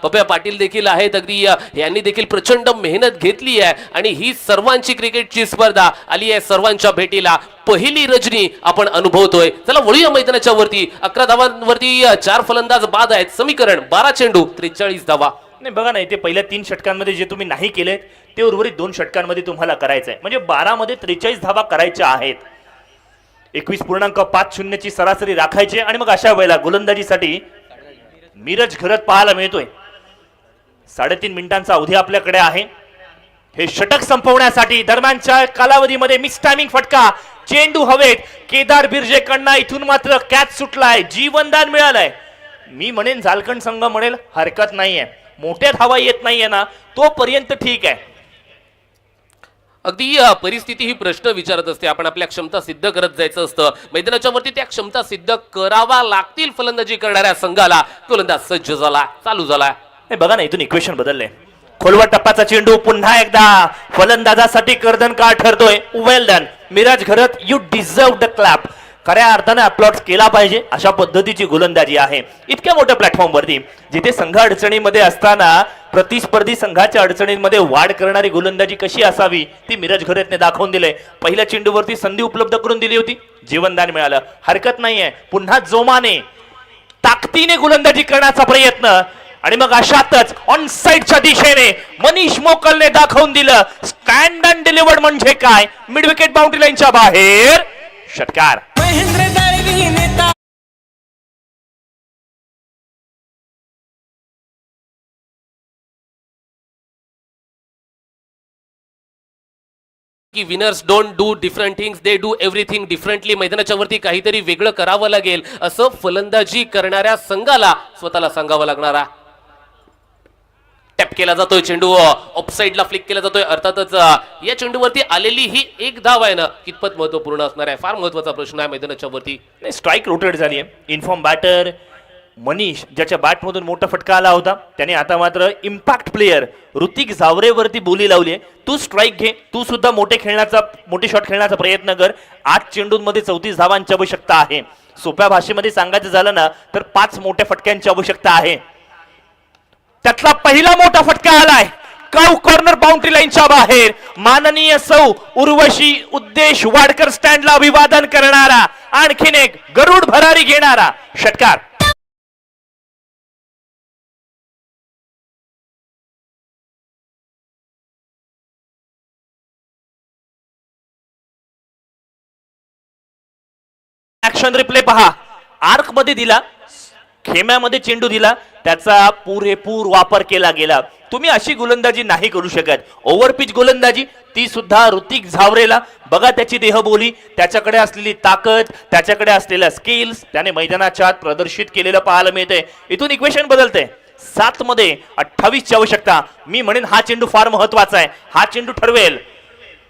पप्या पाटील देखील आहेत. अगदी यांनी देखील प्रचंड मेहनत घेतली आहे आणि ही सर्वांची क्रिकेटची स्पर्धा आली आहे सर्वांच्या भेटीला. पहिली रजनी आपण अनुभवतोय. चला वळूया मैदानाच्या वरती. 11 धावांवरती 4 फलंदाज बाद आहेत. समीकरण 12 चेंडू 43 धावा. नाही बघा ना, इथे पहिल्या 3 षटकांमध्ये जे तुम्ही नाही केलेत ते उर्वरित 2 षटकांमध्ये तुम्हाला करायचं आहे. म्हणजे 12 मध्ये 43 धावा करायच्या आहेत. 21.50 ची सरासरी राखायची आणि मग अशा वेळेला गोलंदाजीसाठी मिरज घरत पाहायला मिळतोय. 3.5 मिनिटांचा अवधी आपल्याकडे आहे. हे षटक संपवण्यासाठी दरम्यानच्या कालावधीमध्ये मिस टायमिंग फटका, चेंडू हवेत. केदार बिर्जेकडनं इथून मात्र कॅच सुटलाय, जीवनदान मिळालंय. मी म्हणेन झारखंड संघ म्हणेल हरकत नाहीये, मोठ्या धावा येत नाहीये ना तोपर्यंत ठीक आहे. अगदी परिस्थिती ही प्रश्न विचारत असते. आपण आपल्या क्षमता सिद्ध करत जायचं असतं. मैदानाच्या वरती त्या क्षमता सिद्ध करावा लागतील. फलंदाजी करणाऱ्या संघाला गोलंदाज सज्ज झाला, चालू झाला. बघा ना, इथून इक्वेशन बदलले. खोलवर टप्पाचा चेंडू पुन्हा एकदा फलंदाजासाठी कर्दन का ठरतोय. Well done Miraj Gharat, you deserve the clap. खऱ्या अर्थाने अपलॉड केला पाहिजे. अशा पद्धतीची गोलंदाजी आहे इतक्या मोठ्या प्लॅटफॉर्मवरती जिथे संघ अडचणीमध्ये असताना प्रतिस्पर्धी संघाच्या अडचणींमध्ये वाढ करणारी गोलंदाजी कशी असावी ती मिरज घरतने दाखवून दिले. पहिल्या चेंडूवरती संधी उपलब्ध करून दिली होती, जीवनदान मिळालं, हरकत नाहीये. पुन्हा जोमाने ताकदीने गोलंदाजी करण्याचा प्रयत्न आणि मग अशातच ऑन साइडच्या दिशेने मनीष मोकलने दाखवून दिलं स्टँड अँड डिलिव्हर्ड म्हणजे काय. मिड विकेट बाउंड्री लाईनच्या बाहेर षटकार. महेंद्र दळवी नेता की winners don't do different things, they do everything differently. मैदानाच्या वरती काहीतरी वेगळं करावं लागेल असं फलंदाजी करणाऱ्या संघाला स्वतःला सांगावं लागणार आहे. टॅप केला जातोय चेंडू, ऑफसाईडला फ्लिक केला जातोय. अर्थातच या चेंडूवरती आलेली ही एक धाव आहे ना, कितपत महत्वपूर्ण असणार आहे, फार महत्वाचा प्रश्न आहे मैदानाच्या वरती. स्ट्राईक रोटेट झाली आहे. इन्फॉर्म बॅटर मनीष ज्याच्या बॅटमधून मोठा फटका आला होता त्याने आता मात्र इम्पॅक्ट प्लेयर ऋतिक झावरेवरती बोली लावली आहे. तू स्ट्राईक घे, तू सुद्धा मोठे शॉट खेळण्याचा प्रयत्न कर. 8 चेंडूंमध्ये 34 धावांची आवश्यकता आहे. सोप्या भाषेमध्ये सांगायचं झालं ना तर 5 मोठ्या फटक्यांची आवश्यकता आहे. त्यातला पहिला मोठा फटका आलाय काउ कॉर्नर बाउंड्री लाईनच्या बाहेर. माननीय सौ उर्वशी उद्देश वाडकर स्टँडला अभिवादन करणारा आणखीन एक गरुड भरारी घेणारा षटकार. ऍक्शन रिप्ले पहा. आर्क मध्ये दिला, खेम्यामध्ये चेंडू दिला, त्याचा पुरेपूर वापर केला गेला. तुम्ही अशी गोलंदाजी नाही करू शकत. ओव्हरपिच गोलंदाजी ती सुद्धा ऋतिक झावरेला बघा. त्याची देहबोली, त्याच्याकडे असलेली ताकद, त्याच्याकडे असलेल्या स्किल्स त्याने मैदानाच्या आत प्रदर्शित केलेलं पाहायला मिळते. इथून इक्वेशन बदलते. 7 मध्ये 28 ची आवश्यकता. मी म्हणेन हा चेंडू फार महत्वाचा आहे. हा चेंडू ठरवेल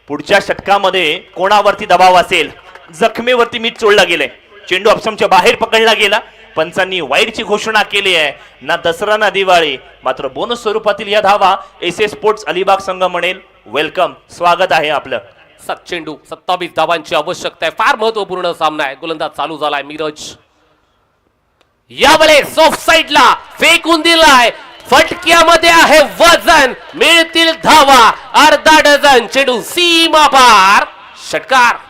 पुढच्या षटकामध्ये कोणावरती दबाव असेल. जखमेवरती मीठ चोळला गेले, चेंडू ऑप्शनच्या बाहेर पकडला गेला. पंचांनी वाईडची घोषणा केली आहे. ना दसरा ना दिवाळी, मात्र बोनस स्वरूपातील या धावा एसए स्पोर्ट्स अलिबाग संघ म्हणेल वेलकम, स्वागत आहे आपलं. 7 चेंडू 27 धावांची आवश्यकता आहे. फार महत्वपूर्ण सामना आहे. गोलंदाज चालू झालाय मिरज. यावेळेस ऑफ साइडला फेकून दिलाय. फटक्यामध्ये आहे वजन, मिळतील धावा अर्धा डझन. चेंडू सीमा पार, षटकार.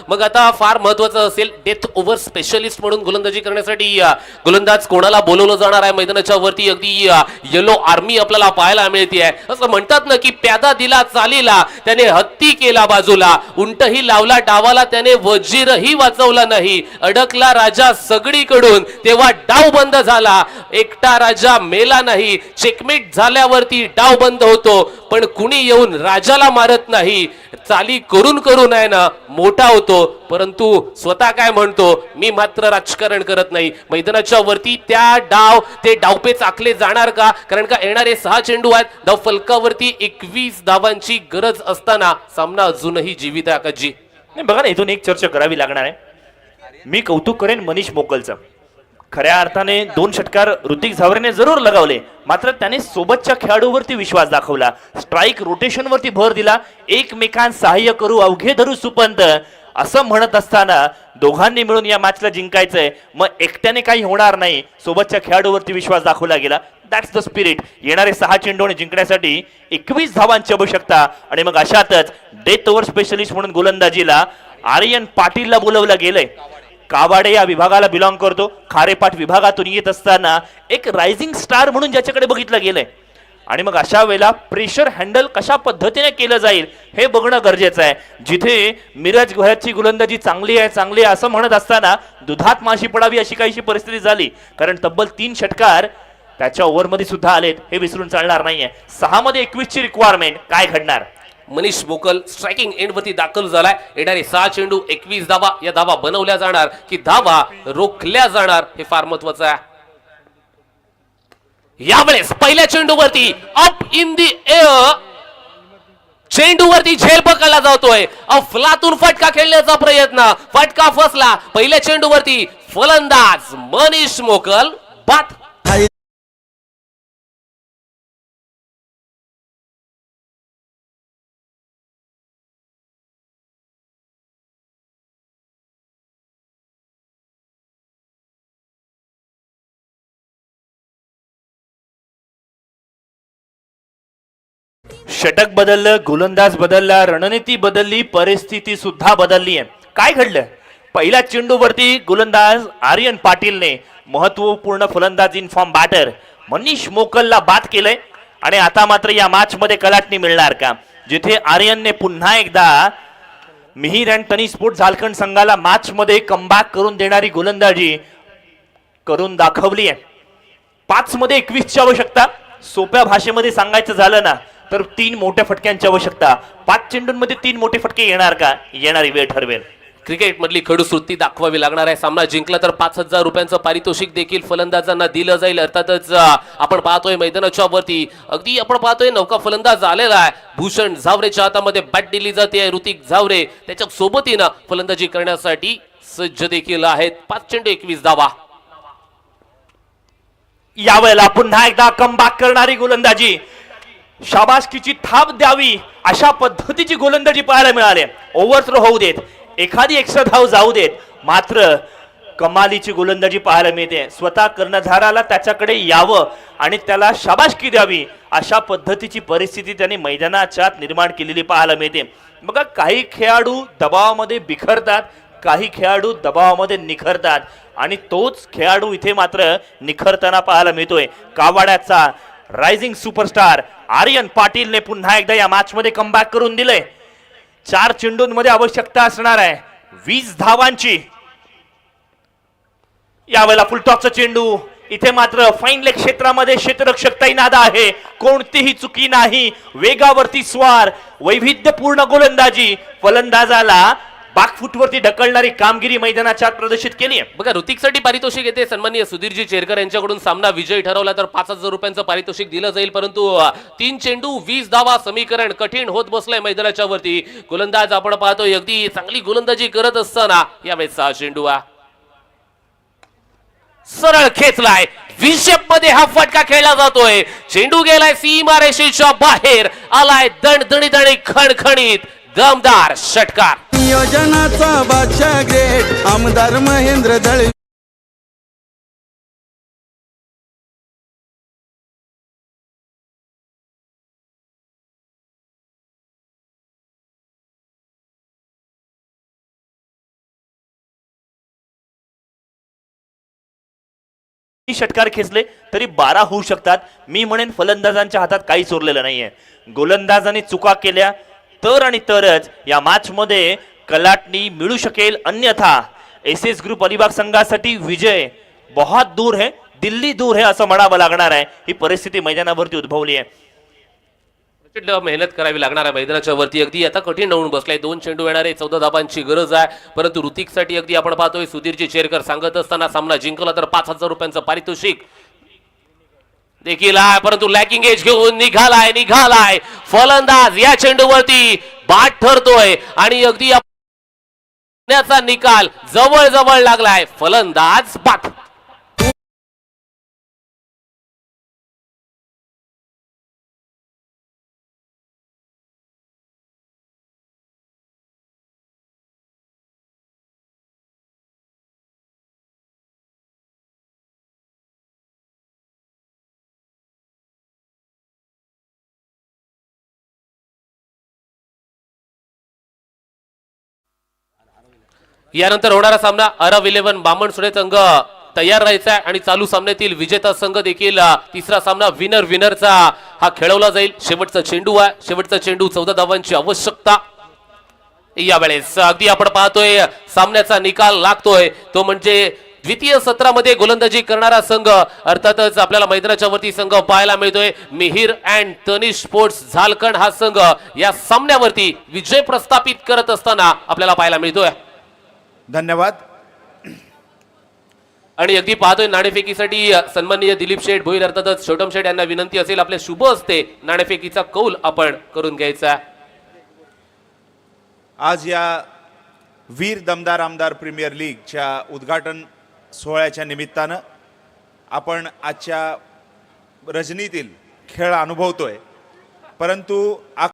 मग आता फार महत्वाचं असेल डेथ ओव्हर स्पेशलिस्ट म्हणून गोलंदाजी करण्यासाठी गोलंदाज कोणाला बोलवलं जाणार आहे मैदानाच्या वरती. अगदी येलो आर्मी आपल्याला पाहायला मिळते. असं म्हणतात ना की प्यादा दिला चालीला, त्याने हत्ती केला बाजूला, उंटही लावला डावाला, त्याने वजीरही वाचवला नाही. अडकला राजा सगळीकडून, तेव्हा डाव बंद झाला. एकटा राजा मेला नाही. चेकमेट झाल्यावरती डाव बंद होतो, पण कुणी येऊन राजाला मारत नाही. चाली करून आहे ना मोठा होतो, परंतु स्वतः काय म्हणतो, मी मात्र राजकारण करत नाही. मैदानाच्या वरती ते डावपेच आखले जाणार का? कारण का येणारे 6 चेंडू आहेत. धाव फलकावरती 21 धावांची गरज असताना सामना अजूनही जीवित आहे. आकाशजी बघा ना, इथून एक चर्चा करावी लागणार आहे. मी कौतुक करेन मनीष मोकलचं. खऱ्या अर्थाने 2 षटकार ऋतिक झावरेने जरूर लगावले, मात्र त्याने सोबतच्या खेळाडूवरती विश्वास दाखवला. स्ट्राईक रोटेशनवरती भर दिला. एकमेकांना सहाय्य करू अवघे धरू सुपंत असं म्हणत असताना दोघांनी मिळून या मॅचला जिंकायचंय. मग एकट्याने काही होणार नाही. सोबतच्या खेळाडूवरती विश्वास दाखवला गेला. That's the spirit. येणारे 6 चेंडूने जिंकण्यासाठी 21 धावांची आवश्यकता. आणि मग अशातच डेथ ओव्हर स्पेशलिस्ट म्हणून गोलंदाजीला आर्यन पाटीलला बोलवलं गेलंय. कावाडे या विभागाला बिलॉंग करतो. खारेपाट विभागातून येत असताना एक रायझिंग स्टार म्हणून ज्याच्याकडे बघितलं गेलंय. आणि मग अशा वेळेला प्रेशर हँडल कशा पद्धतीने केलं जाईल हे बघणं गरजेचं आहे. जिथे मिरज गोह्याची गोलंदाजी चांगली आहे असं म्हणत असताना दुधात माशी पडावी अशी काहीशी परिस्थिती झाली. कारण तब्बल 3 षटकार त्याच्या ओव्हरमध्ये सुद्धा आलेत, हे विसरून चालणार नाहीये. 6 मध्ये 21 ची रिक्वायरमेंट. काय घडणार? मनीष मोकल स्ट्रायकिंग एंड वरती दाखल झालाय. येणारे 6 चेंडू 21 धावा. या धावा बनवल्या जाणार की धावा रोखल्या जाणार, हे फार महत्वाचं आहे. यावेळेस पहिल्या चेंडूवरती अप इन दी एअर, चेंडूवरती झेल पकडला जातोय. अफलातून फटका खेळण्याचा प्रयत्न, फटका फसला. पहिल्या चेंडूवरती फलंदाज मनीष मोकल बाद. षटक बदललं, गोलंदाज बदलला, रणनीती बदलली, परिस्थिती सुद्धा बदलली आहे. काय घडलं? पहिल्या चेंडूवरती गोलंदाज आर्यन पाटीलने महत्वपूर्ण फलंदाज इन फॉर्म बॅटर मनीष मोकलला बाद केलंय. आणि आता मात्र या मॅच मध्ये कलाटणी मिळणार का? जिथे आर्यनने पुन्हा एकदा मिहिर अँड तनी स्पोर्ट झारखंड संघाला मॅच मध्ये कमबॅक करून देणारी गोलंदाजी करून दाखवली आहे. 5 मध्ये 21 ची आवश्यकता. सोप्या भाषेमध्ये सांगायचं झालं ना तर 3 मोठ्या फटक्यांची आवश्यकता. 5 चेंडूंमध्ये 3 मोठे फटके येणार का? येणारी वेळ ठरवेल. क्रिकेट मधली खडूसवृत्ती दाखवावी लागणार आहे. सामना जिंकला तर 5,000 रुपयांचं पारितोषिक देखील फलंदाजांना दिलं जाईल. अर्थातच आपण पाहतोय मैदानाच्या वरती अगदी आपण पाहतोय नौका फलंदाज आलेला आहे. भूषण झावरेच्या हातामध्ये बॅट दिली जाते. ऋतिक झावरे त्याच्या सोबतीनं फलंदाजी करण्यासाठी सज्ज देखील आहेत. 5 चेंडू 21 धावा. यावेळेला पुन्हा एकदा कमबॅक करणारी गोलंदाजी, शाबासकीची थाप द्यावी अशा पद्धतीची गोलंदाजी पाहायला मिळाली. ओव्हरथ्रो होऊ देत, एखादी एक्स्ट्रा धाव जाऊ देत, मात्र कमालीची गोलंदाजी पाहायला मिळते. स्वतः कर्णधाराला त्याच्याकडे यावं आणि त्याला शाबासकी द्यावी अशा पद्धतीची परिस्थिती त्यांनी मैदानाच्या आत निर्माण केलेली पाहायला मिळते. बघा, काही खेळाडू दबावामध्ये बिखरतात, काही खेळाडू दबावामध्ये निखरतात आणि तोच खेळाडू इथे मात्र निखरताना पाहायला मिळतोय. कावाड्याचा रायझिंग सुपरस्टार आर्यन पाटीलने पुन्हा एकदा या मॅच मध्ये कमबॅक करून दिले. 4 चेंडूंमध्ये आवश्यकता असणार आहे 20 धावांची. यावेळेला फुलटॉसचा चेंडू, इथे मात्र फाईन लेग क्षेत्रामध्ये क्षेत्ररक्षक तैनात आहे. कोणतीही चुकी नाही, वेगावरती स्वार, वैविध्यपूर्ण गोलंदाजी, फलंदाजाला बॅकफुटवरती ढकलणारी कामगिरी मैदानाच्या आत प्रदर्शित केली आहे. बघा, ऋतिकसाठी पारितोषिक येते. सन्माननीय सुधीरजी चेरकर यांच्याकडून सामना विजयी ठरवला तर 5,000 रुपयांचं पारितोषिक दिलं जाईल. परंतु 3 चेंडू 20 धावा समीकरण कठीण होत बसलंय मैदानाच्या वरती. गोलंदाज आपण पाहतोय अगदी चांगली गोलंदाजी करत असताना यावेळेस 6 चेंडू सरळ खेचलाय. विशेप मध्ये हा फटका खेळला जातोय. चेंडू गेलाय सीमारेषेच्या बाहेर, आलाय दणदणीत खणखणीत दमदार षटकार. नियोजनाचा बादशाह ग्रेट आमदार महेंद्र दळवी. षटकार खेचले तरी 12 होऊ शकतात. मी म्हणेन फलंदाजांच्या हातात काहीच उरलेलं नाहीये. गोलंदाजांनी चुका केल्या तर आणि तरच या मॅच मध्ये कलाटणी मिळू शकेल. अन्यथा एसएस ग्रुप अलिबाग संघासाठी विजय बहुत दूर है, दिल्ली दूर है असं म्हणावं लागणार आहे. ही परिस्थिती मैदानावरती उद्भवली आहे. प्रचंड मेहनत करावी लागणार आहे मैदानाच्या वरती. अगदी आता कठीण होऊन बसलाय. 2 चेंडू येणारे, 14 धावांची गरज आहे. परंतु ऋतिकसाठी अगदी आपण पाहतोय सुधीरजी चेरकर सांगत असताना सामना जिंकला तर 5,000 रुपयांचं पारितोषिक देखील आहे. परंतु लॅकिंग एज घेऊन निघालाय फलंदाज. या चेंडूवरती बाद ठरतोय आणि अगदी निकाल जवळ लागलाय. फलंदाज बाद. यानंतर होणारा सामना अरब 11 बामणसुडे संघ तयार राहायचा आणि चालू सामन्यातील विजेता संघ देखील तिसरा सामना विनरचा हा खेळवला जाईल. शेवटचा चेंडू 14 धावांची आवश्यकता. यावेळेस अगदी आपण पाहतोय सामन्याचा निकाल लागतोय तो म्हणजे द्वितीय सत्रामध्ये गोलंदाजी करणारा संघ. अर्थातच आपल्याला मैदानाच्या वरती संघ पाहायला मिळतोय मिहिर अँड तनिष स्पोर्ट्स झारखंड. हा संघ या सामन्यावरती विजय प्रस्थापित करत असताना आपल्याला पाहायला मिळतोय. धन्यवाद. आणि अगदी पाहतोय नाणेफेकीसाठी सन्माननीय दिलीप शेठ भोईर अर्थातच छोटम शेठ यांना विनंती असेल आपल्या शुभ हस्ते नाणेफेकीचा कौल आपण करून घ्यायचा. आज या वीर दमदार आमदार प्रीमियर लीगच्या उद्घाटन सोहळ्याच्या निमित्तानं आपण आजच्या रजनीतील खेळ अनुभवतोय. परंतु